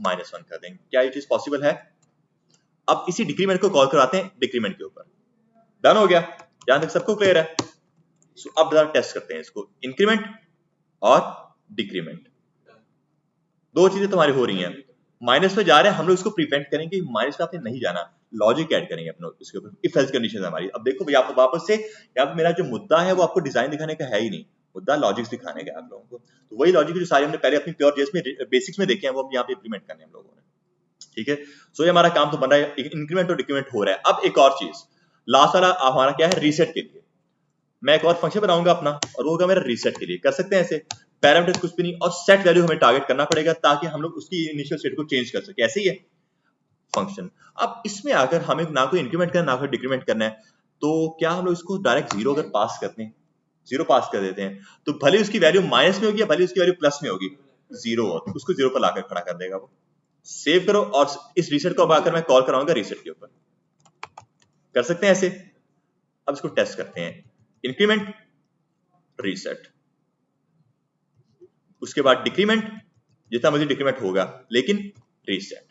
-1 कर देंगे। क्या ये चीज पॉसिबल है? अब इसी डिक्रीमेंट को कॉल कराते हैं डिक्रीमेंट के ऊपर। डन हो गया, जहां तक सबको क्लियर है। सो अब जरा टेस्ट करते हैं इसको, इंक्रीमेंट और डिक्रीमेंट, दो चीजें तुम्हारी हो रही हैं, माइनस में जा रहे हैं हम लोग, इसको प्रिवेंट करेंगे, माइनस में आपने नहीं जाना, लॉजिक ऐड करेंगे अपने इसके ऊपर, इफ एल्स कंडीशन हमारी। अब देखो भैया आपको वापस से यहाँ पे मेरा जो मुद्दा है वो आपको डिजाइन दिखाने का है ही नहीं, मुद्दा लॉजिक्स दिखाने का आप लोगों को, तो वही लॉजिक जो सारे हमने पहले अपनी प्योर जेएस में बेसिक्स में देखे हैं वो अब यहाँ पे इंप्लीमेंट करने हम लोगों ने, ठीक है। सो ये हमारा काम तो बन रहा है, इंक्रीमेंट और डिक्रीमेंट हो रहा है। अब एक और चीज, लास्ट वाला हमारा क्या है, रीसेट के लिए मैं एक और फंक्शन बनाऊंगा अपना, और वो होगा मेरा रीसेट के लिए। कर सकते हैं ऐसे, पैरामीटर्स कुछ भी नहीं, और सेट वैल्यू हमें टारगेट करना पड़ेगा ताकि हम लोग उसकी इनिशियल स्टेट को चेंज कर सके, ऐसे ही है फंक्शन। अब इसमें अगर हमें ना कोई इंक्रीमेंट करना ना कोई डिक्रीमेंट करना है, तो क्या हम लोग इसको डायरेक्ट 0 अगर पास करते हैं, 0 पास कर देते हैं, तो भले उसकी वैल्यू माइनस में होगी, भले उसकी वैल्यू प्लस में होगी, 0 उसको 0 पर लाकर खड़ा कर देगा वो। सेव करो, और इस रीसेट को अब आकर मैं कॉल कराऊंगा रीसेट के ऊपर, कर सकते हैं ऐसे। अब इसको टेस्ट करते हैं, इंक्रीमेंट रीसेट, उसके बाद डिक्रीमेंट, जितना मर्जी डिक्रीमेंट होगा, लेकिन रीसेट।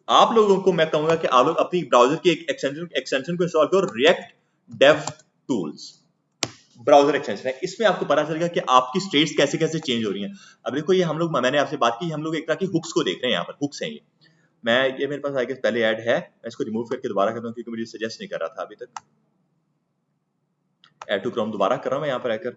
आप लोगों को मैं कहूंगा कि आप लोग अपनी ब्राउजर की एक एक्सटेंशन को इंस्टॉल करो, react dev tools browser extension है, इसमें आपको पता चलेगा कि आपकी स्टेट्स कैसे कैसे चेंज हो रही हैं। अब देखो ये हम लोग, मैंने आपसे बात की, हम लोग एक तरह की हुक्स को देख रहे हैं, यहाँ पर हुक्स हैं ये। मैं ये मेरे पास आई गेस पहले ऐड है, मैं इसको रिमूव करके दोबारा करता हूँ क्योंकि मुझे सजेस्ट नहीं कर रहा था अभी तक। ऐड टू क्रोम दोबारा कर रहा हूँ मैं यहाँ पर आकर।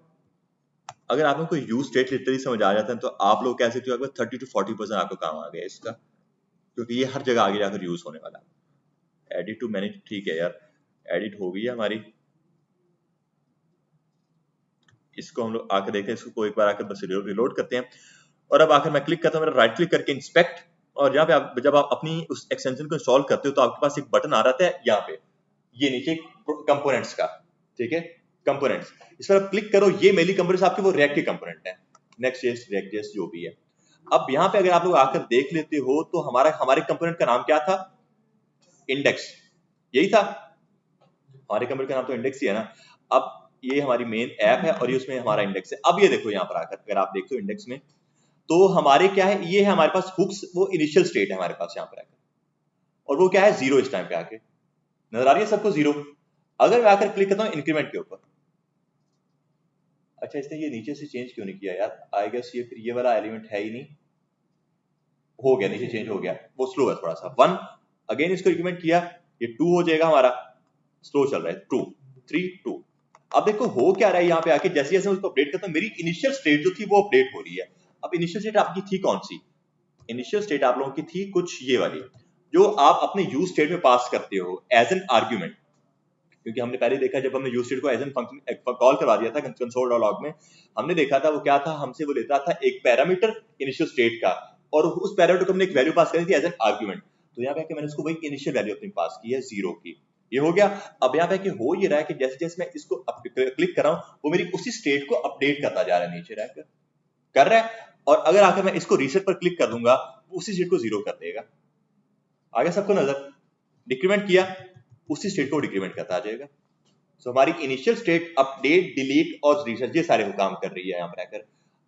अगर आपको कोई यूज स्टेट लिटरली समझ आ जाता है तो आप लोग कह सकते हो अगर 30 to 40% आपको काम आ गया इसका, क्योंकि ये हर जगह आगे जाकर यूज होने वाला है। एडिट टू मैनेज, ठीक है यार, एडिट हो गई है हमारी। इसको हम लोग आकर देखते हैं, इसको एक बार आकर बस रिलोड करते हैं और अब आकर मैं क्लिक करता हूँ, मेरा राइट क्लिक करके इंस्पेक्ट, और यहाँ पे आप जब आप अपनी उस एक्सटेंशन को इंस्टॉल करते हो तो आपके पास एक बटन आ रहा है यहाँ पे, ये नीचे कंपोनेंट्स का, ठीक है, कंपोनेंट्स, इस पर आप क्लिक करो। ये मेनली कंपोनेंट्स आपके वो रिएक्ट के कंपोनेंट है, नेक्स्ट जेएस, रिएक्ट जेएस जो भी है। अब यहाँ पे अगर आप लोग आकर देख लेते हो तो हमारे कंपोनेंट का नाम क्या था, इंडेक्स, यही था हमारे कंपोनेंट का नाम, तो इंडेक्स ही है ना। अब ये हमारी मेन ऐप है और ये उसमें हमारा इंडेक्स है। अब ये देखो यहाँ पर आकर अगर आप देखते हो इंडेक्स में तो हमारे क्या है, ये है हमारे पास हुक्स, वो इनिशियल स्टेट है हमारे पास यहाँ पर आकर, और वो क्या है 0 इस टाइम पे आके नजर आ रही है सबको 0। अगर मैं आकर क्लिक करता हूँ इंक्रीमेंट के ऊपर, अच्छा इसने ये नीचे से चेंज क्यों नहीं किया यार, आई गेस ये फिर ये वाला एलिमेंट है ही नहीं, हो गया नीचे चेंज हो गया, वो स्लो है थोड़ा सा। 1 अगेन इसको इंक्रीमेंट किया, ये 2 हो जाएगा हमारा, स्लो चल रहा है 2 3 2। अब देखो हो क्या रहा है यहाँ पे आके, जैसे जैसे मैं उसको अपडेट करता हूँ मेरी इनिशियल स्टेट जो थी वो अपडेट हो रही है। अब इनिशियल स्टेट आपकी थी कौन सी, इनिशियल स्टेट आप लोगों की थी कुछ ये वाली, जो आप अपने यूज स्टेट में पास करते हो एज एन आर्ग्यूमेंट, क्योंकि हमने पहले देखा जब हमने यूज स्टेट को एज एन फंक्शन कॉल करवा दिया था कंसोल.log में, हमने देखा था वो क्या था, हमसे वो लेता था एक पैरामीटर इनिशियल स्टेट का, और उस पैरामीटर को हमने एक वैल्यू पास करी थी एज एन आर्ग्यूमेंट। तो यहाँ पे मैंने उसको वही इनिशियल वैल्यू अपनी पास की है 0 की, ये हो गया। अब यहाँ पे कि हो ये रहा है कि जैसे जैसे मैं इसको क्लिक कर रहा हूँ वो मेरी उसी स्टेट को अपडेट करता जा रहा है, नीचे रहकर कर रहा है, और अगर आकर मैं इसको रीसेट पर क्लिक कर दूंगा उसी स्टेट को 0 कर देगा। आगे सबको नजर, डिक्रीमेंट किया उसी स्टेट को डिक्रीमेंट करता आ जाएगा। सो हमारी इनिशियल स्टेट अपडेट, डिलीट और रीसेट ये सारे काम कर रही है यहाँ पर आकर।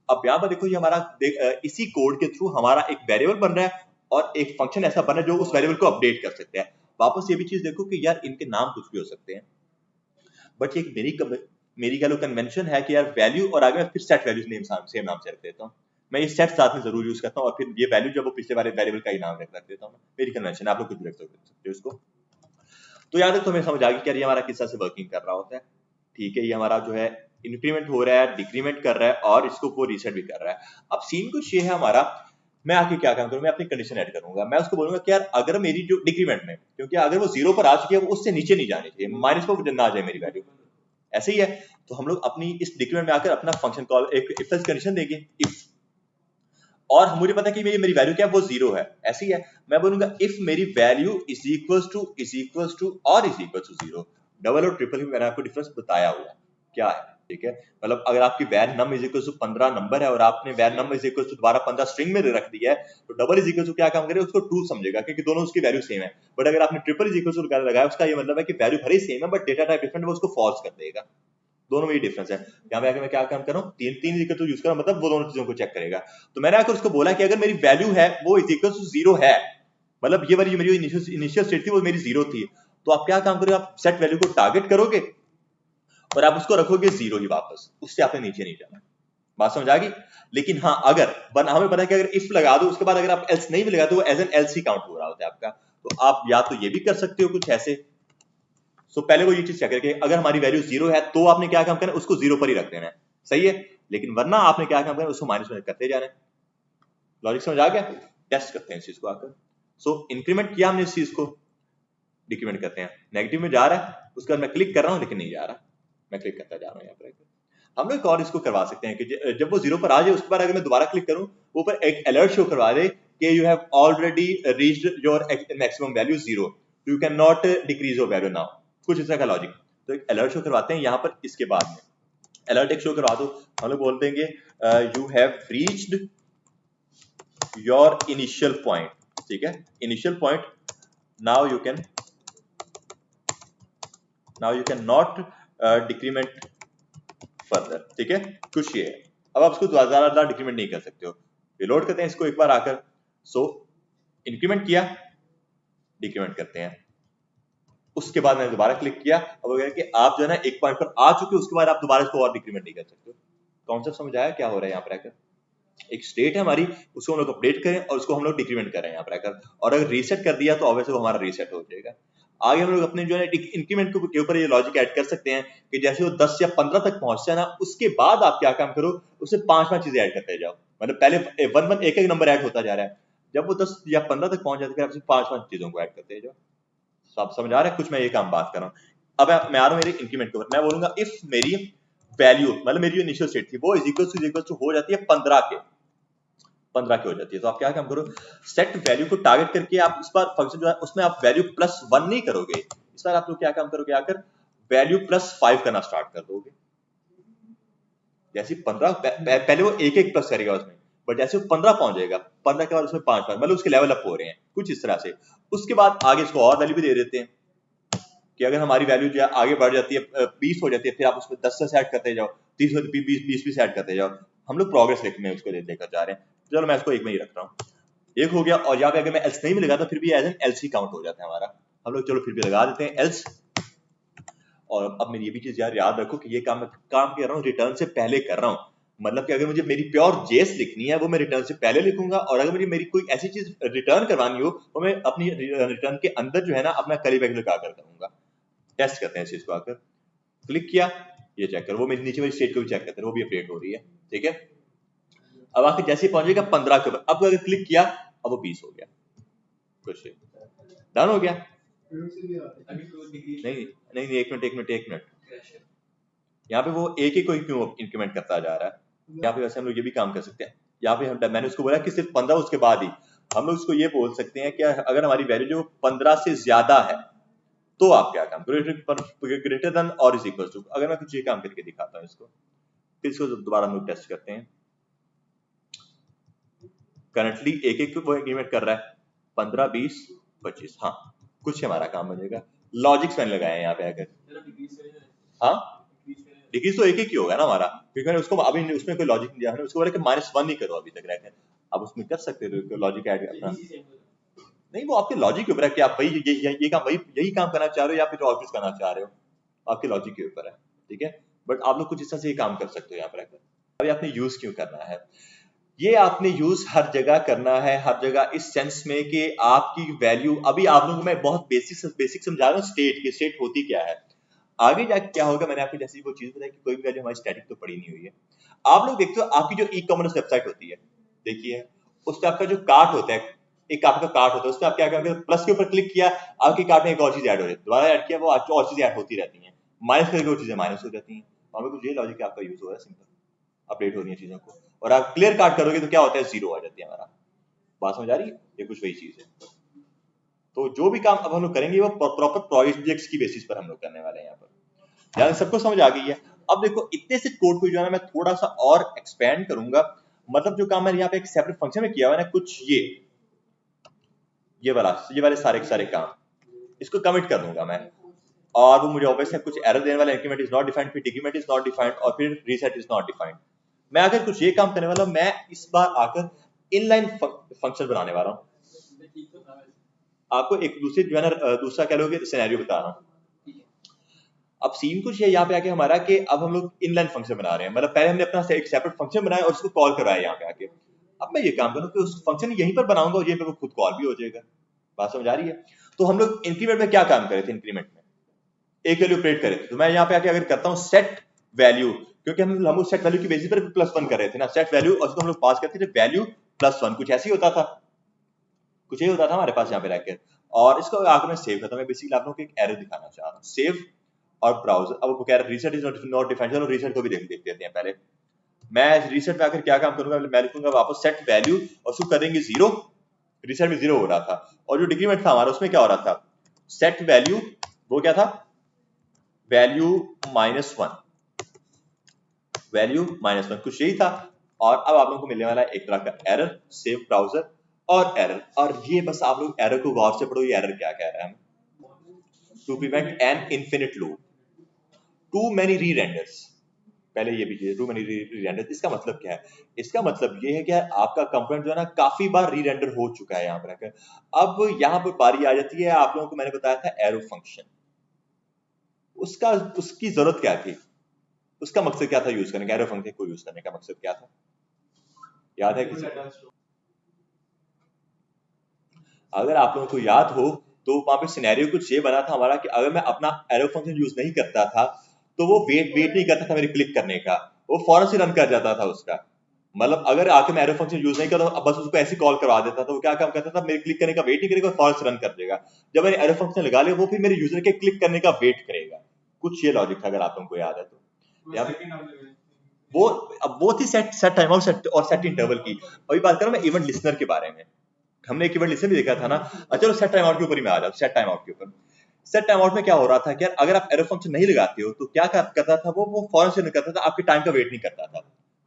अब यहाँ पर देखो ये हमारा इसी कोड के थ्रू हमारा एक वेरिएबल बन रहा है और एक फंक्शन ऐसा बन रहा है जो उस वेरिएबल को अपडेट कर सकते हैं। वापस ये भी चीज देखो कि यार इनके नाम कुछ भी हो सकते हैं, बट एक मेरी क्या कन्वेंशन है कि यार वैल्यू और आगे मैं फिर सेट वैल्यूज नेम सेम नाम से रख देता हूँ। मैं ये सेट साथ में जरूर यूज करता हूँ और फिर ये वैल्यू जब वो पिछले वाले वेरिएबल का ही नाम रख देता हूँ। मेरी कन्वेंशन, आप लोग कुछ भी रख सकते हो इसको। तो याद है, तो हमें समझ आ गई कि ये हमारा किस तरह से वर्किंग कर रहा होता है। ठीक है, ये हमारा जो है इंक्रीमेंट हो रहा है, डिक्रीमेंट कर रहा है और इसको वो रीसेट भी कर रहा है। अब सीन कुछ ये है हमारा, मैं आके क्या काम करूँ, मैं अपनी कंडीशन ऐड करूंगा। मैं उसको बोलूंगा कि यार अगर मेरी जो डिक्रीमेंट में, क्योंकि अगर वो 0 पर आ चुकी है वो उससे नीचे नहीं जानी चाहिए, माइनस पर ना आ जाए मेरी वैल्यू, ऐसे ही है। तो हम लोग अपनी इस डिक्रीमेंट में आकर अपना फंक्शन कॉल एक इफ एल्स कंडीशन देंगे, इफ, और मुझे पता है कि मेरी वैल्यू क्या है, वो 0 है, ऐसे ही है। मैं बोलूंगा इफ मेरी वैल्यू इज इक्वल टू और इज इक्वल टू 0। डबल और ट्रिपल में मैंने आपको डिफरेंस बताया हुआ क्या है, ठीक है। मतलब अगर आपकी var num is equal to 15 number है और आपने वैर नम इज इक्वल टू दोबारा 15 स्ट्रिंग में रख दिया है, तो डबल इज इक्वल टू क्या काम करेगा, उसको ट्रू समझेगा क्योंकि दोनों उसकी वैल्यू सेम है। बट अगर आपने ट्रिपल इज इक्वल टू लगाया, उसका ये मतलब है कि वैल्यू भले सेम है बट डेटा टाइप डिफरेंट है, वो उसको फॉल्स कर देगा। दोनों में ही डिफरेंस है। यहाँ पे आके मैं क्या काम कर रहा हूँ, तीन इज इक्वल टू यूज कर रहा हूँ, मतलब वो दोनों चीजों को चेक करेगा। तो मैंने आकर उसको बोला कि अगर मेरी वैल्यू है वो इज इक्वल टू 0 है, मतलब ये वाली जो मेरी इनिशियल स्टेट थी वो मेरी 0 थी, तो आप क्या काम करोगे, आप सेट वैल्यू को टारगेट करोगे और आप उसको रखोगे 0 ही वापस, उससे आपने नीचे नहीं जाना। बात समझ आ गई। लेकिन हाँ, अगर हमें पता है कि अगर इफ लगा दो उसके बाद अगर आप एल्स नहीं भी लगा दो वो एज एन एल्स ही काउंट हो रहा होता है आपका, तो आप या तो ये भी कर सकते हो कुछ ऐसे। सो पहले वो ये चीज चेक करके अगर हमारी वैल्यू 0 है तो आपने क्या काम करना है, उसको 0 पर ही रख देना है, सही है। लेकिन वरना आपने क्या काम करना है, उसको माइनस में करते जाना है। लॉजिक समझ आ गया। टेस्ट करते हैं इस चीज को आकर। सो इंक्रीमेंट किया हमने इस चीज को, डिक्रीमेंट करते हैं, नेगेटिव में जा रहा है, उसके बाद मैं क्लिक कर रहा हूं लेकिन नहीं जा रहा, मैं क्लिक करता जा रहा हूं यहाँ पर। हम लोग और इसको करवा सकते हैं कि जब वो 0 पर आ जाए उसके बाद अगर मैं दोबारा क्लिक करूं ऊपर एक अलर्ट शो करवा दे कि you have already reached your maximum value 0, you can not decrease your value now, कुछ इस तरह का लॉजिक। तो एक अलर्ट शो करवाते हैं यहाँ पर, इसके बाद में अलर्ट एक शो करवा दो, हम लोग बोल देंगे you have reached your initial point, ठीक है, initial point, now you can not decrement further, ठीक है, कुछ ये है। अब आप इसको ज्यादा डिक्रीमेंट नहीं कर सकते हो। रिलोड करते हैं इसको एक बार आकर। सो इंक्रीमेंट किया, डिक्रीमेंट करते हैं, उसके बाद मैंने दोबारा क्लिक किया। अब अगर कि आप जो है ना एक पॉइंट पर आ चुके, उसके बाद आप दोबारा इसको और डिक्रीमेंट नहीं कर सकते। कॉन्सेप्ट समझ आया क्या हो रहा है यहाँ पर आकर? एक स्टेट है हमारी, उसको हम लोग अपडेट करें और उसको हम लोग डिक्रीमेंट करें यहाँ पर आकर, और अगर रीसेट कर दिया तो ऑब्वियसली वो हमारा रीसेट हो जाएगा। आगे हम लोग अपने जो है इंक्रीमेंट के ऊपर ये लॉजिक ऐड कर सकते हैं कि जैसे वो 10 या 15 तक पहुंचता है ना, उसके बाद आप क्या काम करो, उससे 5-5 चीजें ऐड करते जाओ, मतलब पहले वन एक नंबर ऐड होता जा रहा है, जब वो 10 या 15 तक पहुंच जाते हैं फिर 5-5 चीजों को ऐड करते जाओ। आप समझ आ रहा है कुछ, मैं ये काम बात कर रहा हूँ। अब मैं आ रहा हूँ मेरे इंक्रीमेंट के ऊपर, मैं बोलूंगा इफ मेरी वैल्यू, मतलब मेरी जो इनिशियल स्टेट थी वो इज इक्वल टू हो जाती है 15 के हो जाती है, तो आप क्या काम करो, सेट वैल्यू को टारगेट करके आप इस बार फंक्शन जो है उसमें आप वैल्यू +1 नहीं करोगे, इस बार आप लोग क्या काम करोगे, आकर वैल्यू +5 करना स्टार्ट कर दोगे। जैसे 15 पहले वो एक प्लस करेगा उसमें, बट जैसे वो 15 पहुंच जाएगा, 15 के बाद उसमें 5, मतलब उसके लेवल अप हो रहे हैं कुछ इस तरह से। उसके बाद आगे इसको और वैल्यू भी दे देते हैं कि अगर हमारी वैल्यू जो है आगे बढ़ जाती है 20 हो जाती है, फिर आप उसमें 10 से ऐड करते जाओ, 30 हो 20 ऐड करते जाओ, हम लोग प्रोग्रेस लिखने में उसको लेकर जा रहे हैं। चलो मैं इसको एक में ही रख रहा हूँ, एक हो गया, और यहाँ पे अगर मैं एल्स नहीं भी लगाता फिर भी एज एन एल्स ही काउंट हो जाता है हमारा, हम लोग चलो फिर भी लगा देते हैं एल्स। और अब मेरी ये भी चीज याद रखो कि ये काम मैं काम कर रहा हूँ रिटर्न से पहले कर रहा हूँ, मतलब कि अगर मुझे मेरी प्योर जेस लिखनी है वो मैं रिटर्न से पहले लिखूंगा, और अगर मुझे मेरी कोई ऐसी चीज रिटर्न करवानी हो तो मैं अपनी रिटर्न के अंदर जो है ना अपना कली बैग लगा कर करूंगा। टेस्ट करते हैं इस चीज को, आकर क्लिक किया, ये चेक कर, वो मेरी नीचे वाली स्टेट को भी चेक करते हैं, वो भी अपडेट हो रही है, ठीक है। अब आके जैसे ही पहुंचेगा 15 के ऊपर, अब अगर क्लिक किया अब वो 20 हो गया, कुछ डन हो गया। नहीं नहीं नहीं, एक मिनट, यहाँ पे वो एक ही कोई क्यों इंक्रीमेंट करता जा रहा है, यहाँ पे वैसे हम लोग ये भी काम कर सकते हैं, यहाँ पे मैंने उसको बोला कि सिर्फ 15 उसके बाद ही हम लोग उसको ये बोल सकते हैं कि अगर हमारी वैल्यू जो 15 से ज्यादा है तो आप क्या काम ग्रेटर देन और इज इक्वल टू, अगर मैं कुछ ये काम करके दिखाता हूँ इसको, फिर इसको दोबारा हम लोग टेस्ट करते हैं। करंटली एक वो इंक्रीमेंट कर रहा है 15, 20, 25, हाँ कुछ हमारा काम बनेगा, लॉजिक्स मैंने लगाए हैं यहाँ पे आकर, हाँ डिग्री तो एक ही होगा ना हमारा, क्योंकि मैंने उसको अभी उसमें कोई लॉजिक नहीं दिया, उसको बोला कि -1 नहीं करो अभी तक रहकर, आप उसमें कर सकते हो लॉजिक ऐड अपना, नहीं वो आपके लॉजिक के ऊपर है कि आप वही ये काम वही यही काम करना चाह रहे हो या फिर और कुछ करना चाह रहे हो, आपके लॉजिक के ऊपर है, ठीक है। बट आप लोग कुछ इस तरह से ये काम कर सकते हो यहाँ पर रहकर। अभी आपने यूज क्यों करना है, ये आपने यूज हर जगह करना है, हर जगह इस सेंस में कि आपकी वैल्यू, अभी आप लोगों को मैं बहुत बेसिक समझा रहा हूँ स्टेट होती क्या है, आगे जाके क्या होगा, मैंने आपको जैसे वो चीज बताई कि कोई भी वैल्यू हमारी स्टैटिक तो पड़ी नहीं हुई है। आप लोग देखते हो आपकी जो ई कॉमर्स वेबसाइट होती है, देखिए उस पर आपका जो कार्ट होता है, एक आपका कार्ट होता है, उसमें आप क्या करते हैं, प्लस के ऊपर क्लिक किया, आपकी कार्ट में एक और चीज ऐड हो रही है, दोबारा ऐड किया, वो और चीजें ऐड होती रहती है, माइनस करके वो चीजें माइनस हो जाती है, और कुछ ये लॉजिक आपका यूज हो रहा है, सिंपल अपडेट हो रही है चीजों को, और आप क्लियर कार्ट करोगे तो क्या होता है, 0 आ जाती है हमारा, बात समझ आ रही है, ये कुछ वही चीज है। तो जो भी काम अब हम लोग करेंगे वो प्रॉपर प्रोजेक्ट्स की बेसिस पर हम लोग करने वाले हैं यहाँ पर, यार सबको समझ आ गई है। अब देखो इतने से कोड को जो है ना मैं थोड़ा सा और एक्सपेंड करूंगा, मतलब जो काम मैंने यहाँ पे एक सेपरेट फंक्शन में किया हुआ है ना, कुछ ये वाले सारे के सारे काम इसको कमिट कर दूंगा मैं, और वो मुझे ऑब्वियसली कुछ एरर देने वाला, इंक्रीमेंट इज नॉट डिफाइंड, फिर डिक्रीमेंट इज नॉट डिफाइंड, और फिर रीसेट इज नॉट डिफाइंड। मैं अगर कुछ ये काम करने वाला हूं, मैं इस बार आकर इनलाइन फंक्शन बनाने वाला हूं, आपको एक दूसरी जो है ना दूसरा कह लोगे सिनेरियो बता रहा हूं। अब सीन कुछ है यहाँ पे आके हमारा कि अब हम लोग इनलाइन फंक्शन बना रहे हैं, मतलब पहले हमने अपना एक सेपरेट फंक्शन बनाया और उसको कॉल करवाया यहाँ पे आके, अब मैं ये काम करूँ कि उस फंक्शन यहीं पर बनाऊंगा और ये पे खुद कॉल भी हो जाएगा, बात समझ आ रही है। तो हम लोग इंक्रीमेंट में क्या काम करे थे, इंक्रीमेंट में एक वैल्यू ऑपरेट करे थे, तो मैं यहाँ पे आके अगर करता हूँ सेट वैल्यू, क्योंकि हम उस सेट वैल्यू की बेसिस पर +1 कर रहे थे ना, सेट वैल्यू, और उसको हम लोग पास करते थे वैल्यू +1, कुछ ऐसे ही होता था, कुछ यही होता था हमारे पास यहाँ पे रहकर, और इसको आगे मैं सेव करता हूँ, मैं बेसिकली आप लोगों को एक एरर दिखाना चाह रहा हूँ, सेव और ब्राउजर, अब वो कह रहा है रीसेट इज नॉट डिफाइंड, चलो रीसेट को भी देख लेते हैं पहले। मैं रीसेट में आकर क्या काम करूंगा, मैं लिखूंगा वापस सेट वैल्यू और उसको करेंगे 0, रीसेट में 0 हो रहा था, और जो डिक्रीमेंट था हमारा उसमें क्या हो रहा था, सेट वैल्यू, वो क्या था, वैल्यू -1, वैल्यू -1 कुछ यही था। और अब आप लोगों को मिलने वाला है एक तरह का एरर, सेव ब्राउजर और एरर, और ये बस आप लोग एरर को गौर से पढ़ो, ये एरर क्या कह रहा है, to prevent an infinite loop, too many rerenders, पहले ये भी चीज, टू मेनी री रेंडर्स, इसका मतलब क्या है, इसका मतलब ये है कि आपका कंपोनेंट जो है ना काफी बार री रेंडर हो चुका है यहाँ पर, अब यहाँ पर बारी आ जाती है, आप लोगों को मैंने बताया था एरो फंक्शन, उसकी जरूरत क्या थी, उसका मकसद क्या था यूज करने का, एरो फंक्शन को यूज करने का मकसद क्या था, याद है किसी को? अगर आप लोगों को याद हो तो वहां पे सिनेरियो कुछ ये बना था हमारा कि अगर मैं अपना एरो फंक्शन यूज नहीं करता था तो वो वेट वेट नहीं करता था मेरे क्लिक करने का, वो फौरन से रन कर जाता था उसका। मतलब अगर आके मैं एरो फंक्शन यूज नहीं कर रहा हूं, बस उसको ऐसी कॉल करवा देता था, वो क्या काम करता था, मेरे क्लिक करने का वेट नहीं करेगा, फौरन से रन कर देगा। जब मैंने एरो फंक्शन लगा लिया वो फिर मेरे यूजर के क्लिक करने का वेट करेगा। कुछ ये लॉजिक था अगर आप लोगों को याद है तो। वो अब वो थी set set time out set और सेट इंटरवल की। अभी बात कर रहा हूं मैं इवेंट लिस्नर के बारे में। हमने एक इवेंट लिस्नर भी देखा था ना। चलो सेट टाइम आउट के ऊपर ही मैं आ जाऊं। सेट टाइम आउट के ऊपर, सेट टाइम आउट में क्या हो रहा था कि यार अगर आप एरो फंक्शन नहीं लगाते हो तो क्या करता था वो फौरन से नहीं करता था, आपके टाइम का वेट नहीं करता था।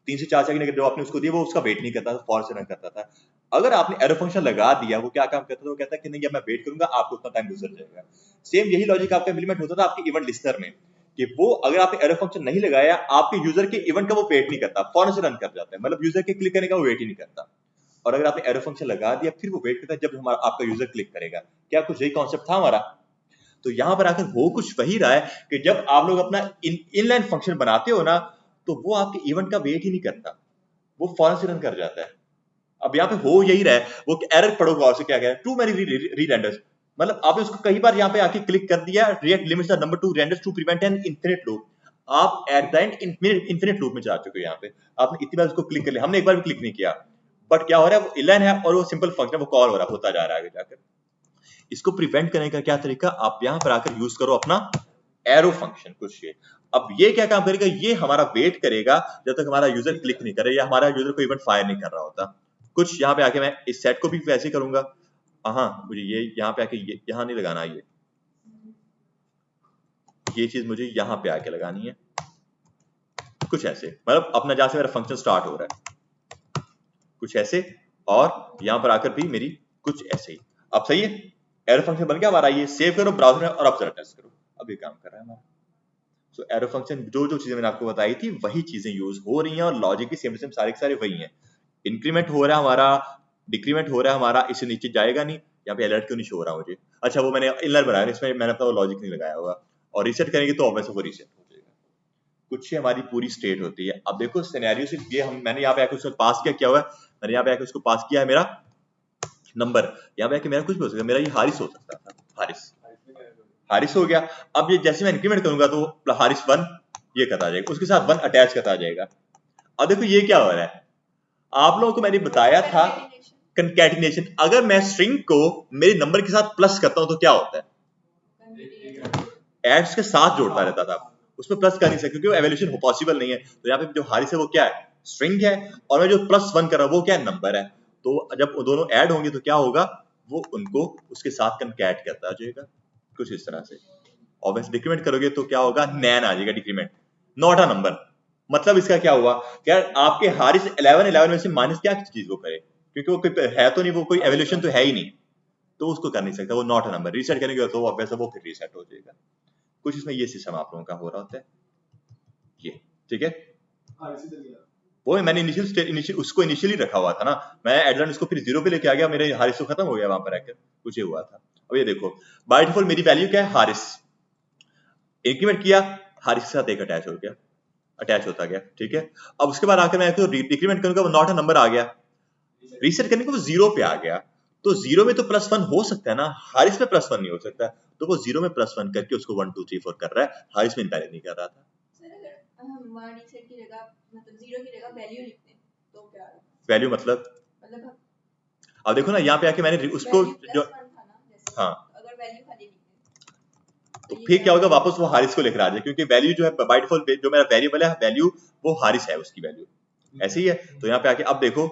3 से 4 सेकंड जो आपने उसको दिए वो उसका वेट नहीं करता था, फौरन से रन करता था। अगर आपने एरो फंक्शन लगा दिया वो क्या काम करता था, वो कहता है कि नहीं अब मैं वेट करूंगा, आपको उतना टाइम गुजर जाएगा। सेम यही लॉजिक आपका इम्प्लीमेंट होता था आपके इवेंट लिस्नर में कि वो अगर आपने एरो फंक्शन नहीं लगाया आपके यूजर के इवेंट का वो वेट नहीं करता, फौरन से रन कर जाता है। मतलब यूजर के क्लिक करने का वो वेट ही नहीं करता। और अगर आपने एरो फंक्शन लगा दिया फिर वो वेट करता है जब हमारा आपका यूजर क्लिक करेगा। क्या कुछ यही कॉन्सेप्ट था हमारा? तो यहां पर आकर हो कुछ वही रहा है कि जब आप लोग अपना इनलाइन फंक्शन बनाते हो ना तो वो आपके इवेंट का वेट ही नहीं करता, वो फौरन से रन कर जाता है। अब यहाँ पे हो यही रहा है, वो एरर पढ़ोगे और से क्या कह रहा है, टू मैनी री रेंडर्स। मतलब आपने उसको कई बार यहाँ पे आके क्लिक कर दिया, React limits the number to renders to prevent an infinite loop. आप at the end infinite loop में जा चुके हो। यहाँ पे आपने इतनी बार उसको क्लिक कर लिया, हमने एक बार भी क्लिक नहीं किया, बट क्या हो रहा है, वो इनलाइन है और वो सिंपल फंक्शन वो कॉल हो रहा होता जा रहा है आगे जाकर। इसको प्रिवेंट करने का क्या तरीका, आप यहां पर आकर यूज करो अपना एरो फंक्शन कुछ ये। अब ये क्या काम करेगा, ये हमारा वेट करेगा जब तक हमारा यूजर क्लिक नहीं करे या हमारा यूजर को इवेंट फायर नहीं कर रहा होता। कुछ यहाँ पे आके मैं इस सेट को भी वैसे ही करूंगा। हाँ मुझे ये यहाँ पे आके ये यहाँ नहीं लगाना, ये चीज मुझे यहाँ पे आके लगानी है कुछ ऐसे। मतलब अपना जहां से मेरा फंक्शन स्टार्ट हो रहा है कुछ ऐसे, और यहाँ पर आकर भी मेरी कुछ ऐसे ही। अब सही है, एरो फंक्शन बन गया हमारा। ये सेव करो ब्राउजर में और अब जरा टेस्ट करो, अब ये काम कर रहा है हमारा। सो एरो फंक्शन जो जो चीजें मैंने आपको बताई थी वही चीजें यूज हो रही हैं और लॉजिक भी सेम सारे के सारे वही हैं। इंक्रीमेंट हो रहा है हमारा, डिक्रीमेंट हो रहा है हमारा, इससे नीचे जाएगा नहीं। यहाँ पे अलर्ट क्यों नहीं शो हो रहा मुझे, अच्छा वो मैंने इनर बनाया, इसमें मैंने अपना लॉजिक नहीं लगाया होगा। और रीसेट करेंगे तो ऑब्वियसली वो रीसेट हो जाएगा। कुछ ही हमारी पूरी स्टेट होती है। अब देखो सिनेरियो से ये मैंने यहाँ पे आके उसको पास क्या हुआ है, मैंने यहाँ पे आके उसको पास किया है मेरा नंबर। यहाँ पे आके मेरा कुछ भी हो सकता है, मेरा ये हारिस हो सकता था, हारिस हो गया। अब ये जैसे मैं इंक्रीमेंट करूंगा तो हारिस 1 ये करता जाएगा, उसके साथ 1 अटैच करता जाएगा। अब देखो ये क्या हो रहा है, आप लोगों को मैंने बताया था कंकैटिनेशन। अगर मैं स्ट्रिंग को मेरे नंबर के साथ प्लस करता हूं तो क्या होता है, एड्स के साथ जोड़ता रहता था, उसमें प्लस कर नहीं सकते क्योंकि वो एवोल्यूशन पॉसिबल नहीं है। तो यहाँ पे जो हारिस है वो क्या है, स्ट्रिंग है, और मैं जो +1 कर रहा हूं वो क्या है, नंबर है। तो जब वो दोनों ऐड होंगे तो क्या होगा, वो उनको उसके साथ कंकैट करता जाएगा कुछ इस तरह से। और वैसे डिक्रीमेंट करोगे तो क्या होगा, नैन आ जाएगा डिक्रीमेंट, नॉट अ नंबर। मतलब इसका क्या हुआ, क्या आपके हारिस 11 में से माइनस क्या चीज वो करे, क्योंकि वो कोई है तो नहीं, वो कोई एवोल्यूशन तो है ही नहीं, तो उसको कर नहीं सकता, वो नॉट अ नंबर। रीसेट करेंगे तो वैसे वो फिर रीसेट हो जाएगा। कुछ इसमें ये सिस्टम आप लोगों का हो रहा होता है ये, ठीक है। वो मैंने इनिशियल उसको इनिशियली रखा हुआ था ना, मैं एडवांस उसको फिर 0 पे लेके आ गया, मेरे हारिस तो खत्म हो गया वहां पर आकर, कुछ ये हुआ था। अब ये देखो बाय डिफॉल्ट मेरी वैल्यू क्या है, हारिस। इंक्रीमेंट किया, हारिस के साथ एक अटैच हो गया, अटैच होता गया, ठीक है। अब उसके बाद आकर मैं डिक्रीमेंट करूंगा, वो नॉट अ नंबर आ गया। रीसेट करने को वो 0 पे आ गया, तो 0 में तो +1 हो सकता है ना, हारिस में +1 नहीं हो सकता। तो वो 0 में +1 करके उसको 1 2 3 4 कर रहा है, हारिस में इनवैलिड नहीं कर रहा था। हम रीसेट की जगह मतलब 0 की जगह वैल्यू लिखते हैं तो क्या है? वैल्यू मतलब अब देखो ना यहाँ पे आके मैंने उसको जो हाँ, अगर वैल्यू खाली लिखते तो फिर क्या होगा, वापस वो हारिस को लेकर आ जाए, क्योंकि वैल्यू जो है बाय डिफॉल्ट जो मेरा वेरिएबल है वैल्यू वो हारिस है, उसकी वैल्यू ऐसे ही है। तो यहाँ पे आके अब देखो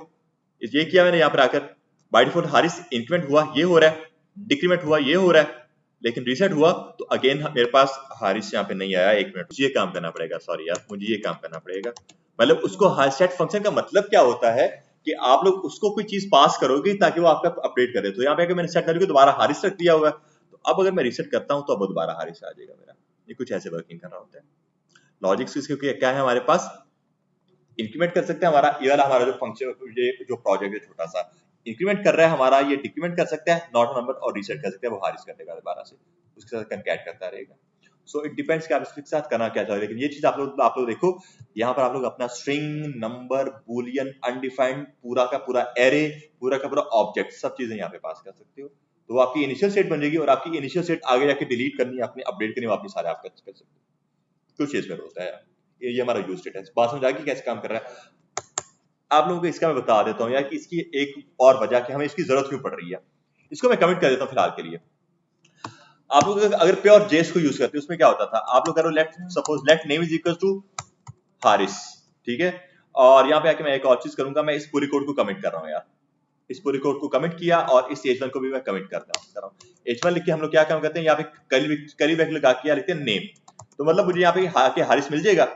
ये किया मैंने, यहाँ पर आकर बाय डिफॉल्ट हारिस इंक्रीमेंट हुआ ये हो रहा है, डिक्रीमेंट हुआ ये हो रहा है, लेकिन रीसेट हुआ तो अगेन मेरे पास हारिस यहाँ पे नहीं आया। 1 मिनट मुझे ये काम करना पड़ेगा, सॉरी यार मुझे ये काम करना पड़ेगा। मतलब उसको सेट फंक्शन का मतलब क्या होता है कि आप लोग उसको कोई चीज पास करोगे ताकि वो आपका अपडेट करे। तो यहाँ पे मैंने सेट वैल्यू को दोबारा हारिस रख दिया हुआ है, तो अब अगर मैं रीसेट करता हूँ तो अब दोबारा हारिस आ जाएगा मेरा। ये कुछ ऐसे वर्किंग कर रहा होता है। लॉजिक्स इसके क्या है हमारे पास, इंक्रीमेंट कर सकते हैं हमारा ये वाला, हमारा जो फंक्शन ये जो प्रोजेक्ट है छोटा सा इंक्रीमेंट कर रहा है हमारा, ये डिक्रीमेंट कर सकता है नॉट नंबर, और रीसेट कर सकते हैं वो हारिस कर देगा दोबारा से, उसके साथ कंकैट करता रहेगा। सो इट डिपेंड्स कि आप इसके साथ करना क्या चाह रहे हैं। लेकिन ये चीज आप लोग देखो, यहाँ पर आप लोग अपना स्ट्रिंग, नंबर, बूलियन, अनडिफाइंड, पूरा का पूरा एरे, पूरा का पूरा ऑब्जेक्ट, सब चीजें यहाँ पे पास कर सकते हो। तो आपकी इनिशियल स्टेट बन जाएगी, और आपकी इनिशियल स्टेट आगे जाके डिलीट करनी है, अपनी अपडेट करनी है, वापस सारे आप कर सकते हो। कुछ इसमें होता है। ये हमारा यूज स्टेट है। बात समझ आ गई कैसे काम कर रहा है? आप लोगों को इसका मैं बता देता हूँ यार कि इसकी एक और वजह कि हमें इसकी जरूरत क्यों पड़ रही है। इसको मैं कमेंट कर देता हूँ फिलहाल के लिए। आप लोग अगर प्योर जेस को यूज करते हो, उसमें क्या होता था, आप लोग करो let suppose let name is equal to Haris, ठीक है। और यहाँ पे आके मैं एक और चीज करूंगा, मैं इस पूरी कोड को कमिट कर रहा हूँ यार, इस पूरी कोड को कमिट किया और इस H1 को भी मैं कमिट करता हूँ। H1 लिख के हम लोग क्या काम करते हैं, यहाँ पे कली ब्रैकेट लगा के लिखते हैं नेम, तो मतलब मुझे यहाँ पे हारिस मिल जाएगा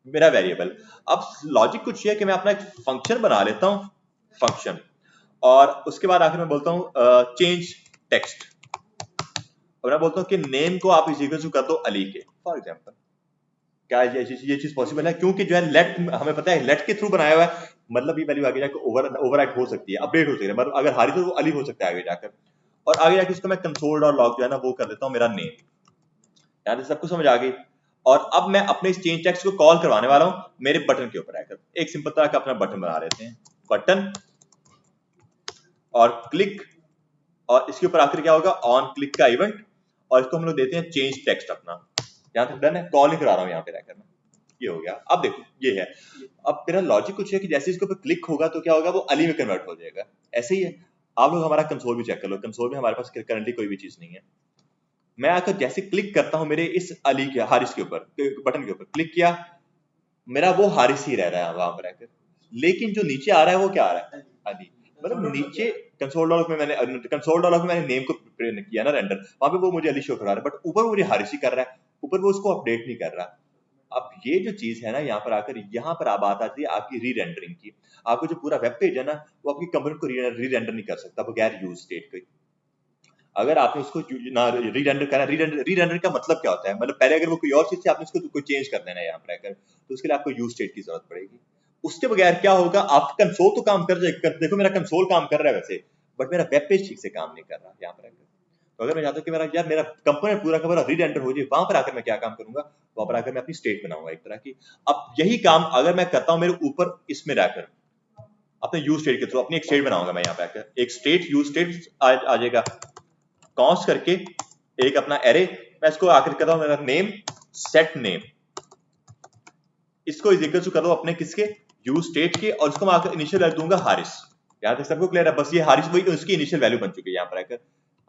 मेरा वेरिएबल। अब लॉजिक कुछ ये है कि मैं अपना एक फंक्शन बना लेता हूँ, फंक्शन, और उसके बाद आखिर में बोलता हूँ चेंज टेक्स्ट, और मैं बोलता हूँ कि नेम को आप इस इक्वल टू कर दो अली के, फॉर एग्जांपल। क्या ये चीज पॉसिबल है? क्योंकि जो है लेट, हमें पता है लेट के थ्रू बनाया हुआ है, मतलब ये वैल्यू आगे जाकर ओवरराइट हो सकती है, अपडेट हो सकती है, मतलब अगर हारिस हो तो अली हो सकता है आगे जाकर। और आगे जाके इसको मैं कंसोल और लॉग जो है ना वो कर देता हूँ मेरा नेम। यार सबको समझ आ गई? और अब मैं अपने इस चेंज टेक्स्ट को कॉल करवाने वाला हूँ मेरे बटन के ऊपर आकर। एक सिंपल तरह का अपना बटन बना लेते हैं, बटन और क्लिक, और इसके ऊपर आखिर क्या होगा, ऑन क्लिक का इवेंट, और इसको हम लोग देते हैं चेंज टेक्स्ट अपना। यहाँ तक डन है, कॉल ही करा रहा हूँ यहाँ पे रहकर मैं, ये हो गया। अब देखो ये है, अब मेरा लॉजिक कुछ है कि जैसे इसके ऊपर क्लिक होगा तो क्या होगा, वो अली में कन्वर्ट हो जाएगा। ऐसे ही है, आप लोग हमारा कंसोल भी चेक कर लो, कंसोल में हमारे पास करंटली कोई भी चीज नहीं है। मैं आकर जैसे क्लिक करता हूँ मेरे इस अली के, हारिस के ऊपर, बटन के ऊपर क्लिक किया, मेरा वो हारिस ही रह रहा है वहां पर रहकर, लेकिन जो नीचे आ रहा है वो क्या आ रहा है, अली। मतलब नीचे कंसोल लॉग में मैंने नेम को किया ना रेंडर, वहां पे वो मुझे अली शो करा रहा है, बट ऊपर मुझे हारिस ही कर रहा है, ऊपर वो उसको अपडेट नहीं कर रहा। अब ये जो चीज है ना, यहाँ पर आकर यहाँ पर बात आती है आपकी री रेंडरिंग की। आपको जो पूरा वेब पेज है ना, वो आपकी कंपोनेंट को री रेंडर नहीं कर सकता बगैर यूज स्टेट के। अगर आपने उसको ना री रेंडर करना, री रेंडर का मतलब क्या होता है, मतलब पहले अगर वो कोई और चीज से आपने उसको कोई चेंज कर देना है यहाँ पर आकर, तो उसके लिए आपको यूज स्टेट की जरूरत पड़ेगी। उसके बगैर क्या होगा, आपका कंसोल तो काम कर जाएगा, देखो मेरा कंसोल काम कर रहा है वैसे, बट मेरा वेब पेज ठीक से काम नहीं कर रहा यहाँ पर आकर। तो अगर मैं चाहता हूँ कि मेरा कंपोनेंट पूरा का पूरा री रेंडर हो जाए, वहां पर आकर मैं क्या काम करूंगा, वहां पर आकर मैं अपनी स्टेट बनाऊंगा एक तरह की। अब यही काम अगर मैं करता हूँ मेरे ऊपर इसमें रहकर, अपने यूज स्टेट के थ्रू अपनी एक स्टेट बनाऊंगा मैं यहाँ पे आकर, एक स्टेट यूज स्टेट आ जाएगा, कॉन्स्ट करके एक अपना एरे, मैं इसको आखिर करता हूँ मेरा नेम, सेट नेम, इसको इज इक्वल टू कर दो अपने किसके, यूज स्टेट के, और इसको मैं आकर इनिशियल वैल्यू दूंगा हारिस। यहाँ तक सबको क्लियर है? बस ये हारिस वही उसकी इनिशियल वैल्यू बन चुकी है यहाँ पर आकर।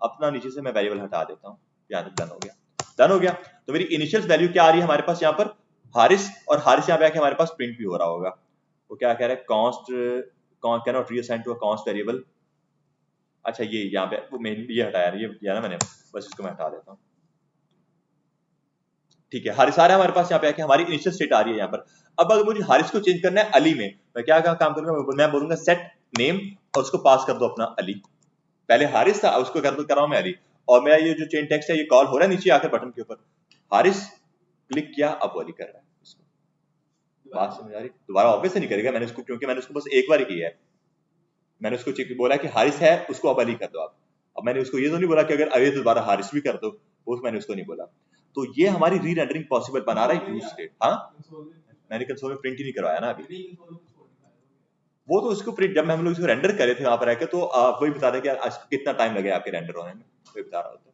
अपना नीचे से मैं वेरिएबल हटा देता हूँ, यहाँ तक डन हो गया, डन हो गया। तो मेरी इनिशियल वैल्यू क्या आ रही है हमारे पास यहाँ पर, हारिस, और हारिस यहाँ पे आके हमारे पास प्रिंट भी हो रहा होगा। वो क्या कह रहा है, const cannot reassign to a const variable. अच्छा ये यहाँ पे वो मेन ये हटाया, ये किया ना मैंने, बस इसको मैं हटा देता हूँ। ठीक है, हारिस आ रहा है हमारे पास यहाँ पे आके, हमारी इनिशियल स्टेट आ रही है यहाँ पर। अब अगर मुझे हारिस को चेंज करना है अली में, मैं क्या काम करूंगा, मैं बोलूंगा सेट नेम, और उसको पास कर दो अपना अली। पहले हारिस था, उसको कर रहा हूं मैं अली, और मेरा ये जो चेन टेक्स्ट है ये कॉल हो रहा है नीचे आकर बटन के ऊपर, हारिस क्लिक किया, अब अली कर रहा है इसको। बात समझ आ रही? दोबारा ऑब्वियस नहीं करेगा मैंने इसको, क्योंकि मैंने उसको बस एक बार ही किया है। मैंने उसको बोला कि हारिस है, उसको अब अली कर दो आप। अब मैंने उसको ये तो नहीं बोला कि अगर अली तो दोबारा हारिस भी कर दो, वो मैंने उसको नहीं बोला। तो ये हमारी री रेंडरिंग पॉसिबल बना रहा है यूज स्टेट। हाँ, मैंने कंसोल में प्रिंट ही नहीं करवाया ना अभी, वो तो उसको प्रिंट जब हम लोग इसको रेंडर करे थे वहां पर आके, तो वही बता रहे कि आज कितना टाइम लगेगा आपके रेंडर होने में, वही बता रहा होता।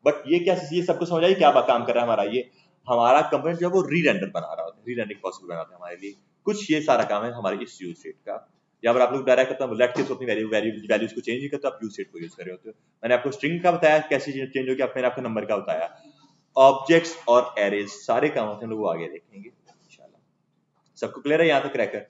बट ये क्या, ये सबको समझ आई क्या काम कर रहा है हमारा, ये हमारा कंपोनेंट जो है वो री रेंडर बना रहा होता है, री रेंडरिंग पॉसिबल बनाता है हमारे लिए। कुछ ये सारा काम है हमारे इस यूज स्टेट का। या अगर आप लोग डायरेक्ट करते हैं लेट के अपनी वैल्यूज को चेंज नहीं करते, आप यूज स्टेट को यूज कर रहे होते हो। मैंने आपको स्ट्रिंग का बताया कैसे चेंज हो गया, मैंने आपको नंबर का बताया, ऑब्जेक्ट्स और एरेज सारे काम होते हैं, लोग आगे देखेंगे इंशाल्लाह। सबको क्लियर है यहाँ तक रहकर?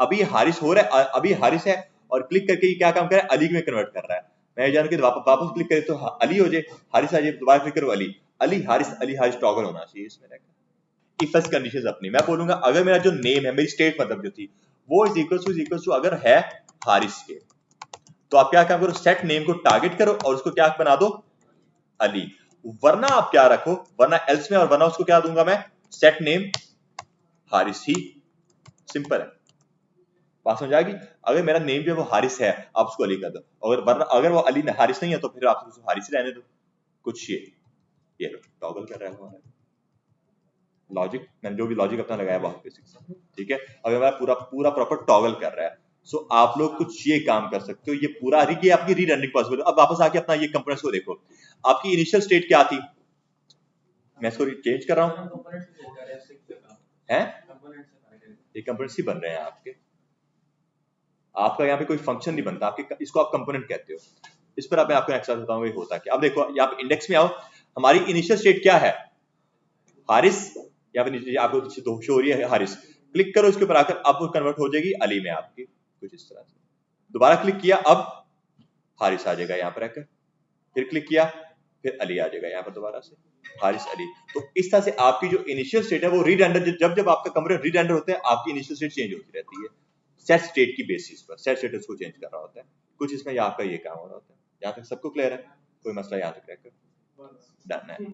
अभी हारिस हो रहा है, अभी हारिस है, और क्लिक करके ये क्या काम कर रहा है, अली में कन्वर्ट कर रहा है। मैं जान के वापस क्लिक करे तो अली हो जाए, हारिस आ जाए, दोबारा क्लिक करो अली, अली हारिस टॉगल होना चाहिए इसमें रहकर। इफ एल्स कंडीशंस अपनी मैं बोलूंगा, अगर मेरा जो नेम है, मेरी स्टेट मतलब जो थी वो इज इक्वल टू अगर है हारिस के, तो आप क्या काम करो, सेट नेम को टारगेट करो और उसको क्या बना दो, अली। वरना आप क्या रखो, वरना एल्स में, और वरना उसको क्या दूंगा मैं, सेट नेम हारिस ही। सिंपल है, बात समझ आएगी? अगर मेरा नेम जो है वो हारिस है, आप उसको अली कर दो, अगर वो अली हारिस नहीं है तो फिर आप उसको हारिस रहने दो। कुछ ये ये लो टॉगल कर रहा है हमारा लॉजिक, मैंने जो भी लॉजिक अपना लगाया बहुत बेसिक सा, ठीक है। अब हमारा पूरा प्रॉपर टॉगल कर रहा है। सो आप लोग कुछ ये काम कर सकते हो, ये पूरा ये आपकी रीरेंडरिंग पॉसिबल। अब वापस आके अपना ये कंपोनेंट्स को देखो, आपकी इनिशियल स्टेट क्या थी, मैं इसको चेंज कर रहा हूँ हैं, ये कंपोनेंट्स ही बन रहे हैं आपके, आपका यहाँ पे कोई फंक्शन नहीं बनता आपके, इसको आप कंपोनेंट कहते हो। इस पर मैं आपको एक्स्ट्रा बताऊंगा ये होता क्या। अब देखो यहाँ पे इंडेक्स में आओ, हमारी इनिशियल स्टेट क्या है, हारिस, या फिर नीचे आपको दो शो हो रही है हारिस, क्लिक करो इसके ऊपर आकर, आपको कन्वर्ट हो जाएगी अली में आपकी, कुछ इस तरह से। दोबारा क्लिक किया, अब हारिस आ जाएगा यहाँ पर आकर, फिर क्लिक किया, फिर अली आ जाएगा यहाँ पर दोबारा से, हारिस अली। तो इस तरह से आपकी जो इनिशियल स्टेट है वो रीरेंडर, जब आपका कंपोनेंट रीरेंडर होता है आपकी इनिशियल स्टेट चेंज होती रहती है सेट स्टेट की बेसिस पर, सेट स्टेटस को चेंज कर रहा होता है कुछ, इसमें आपका ये काम हो रहा होता है। यहाँ तक सबको क्लियर है, कोई मसला यहाँ तक रहकर डन है।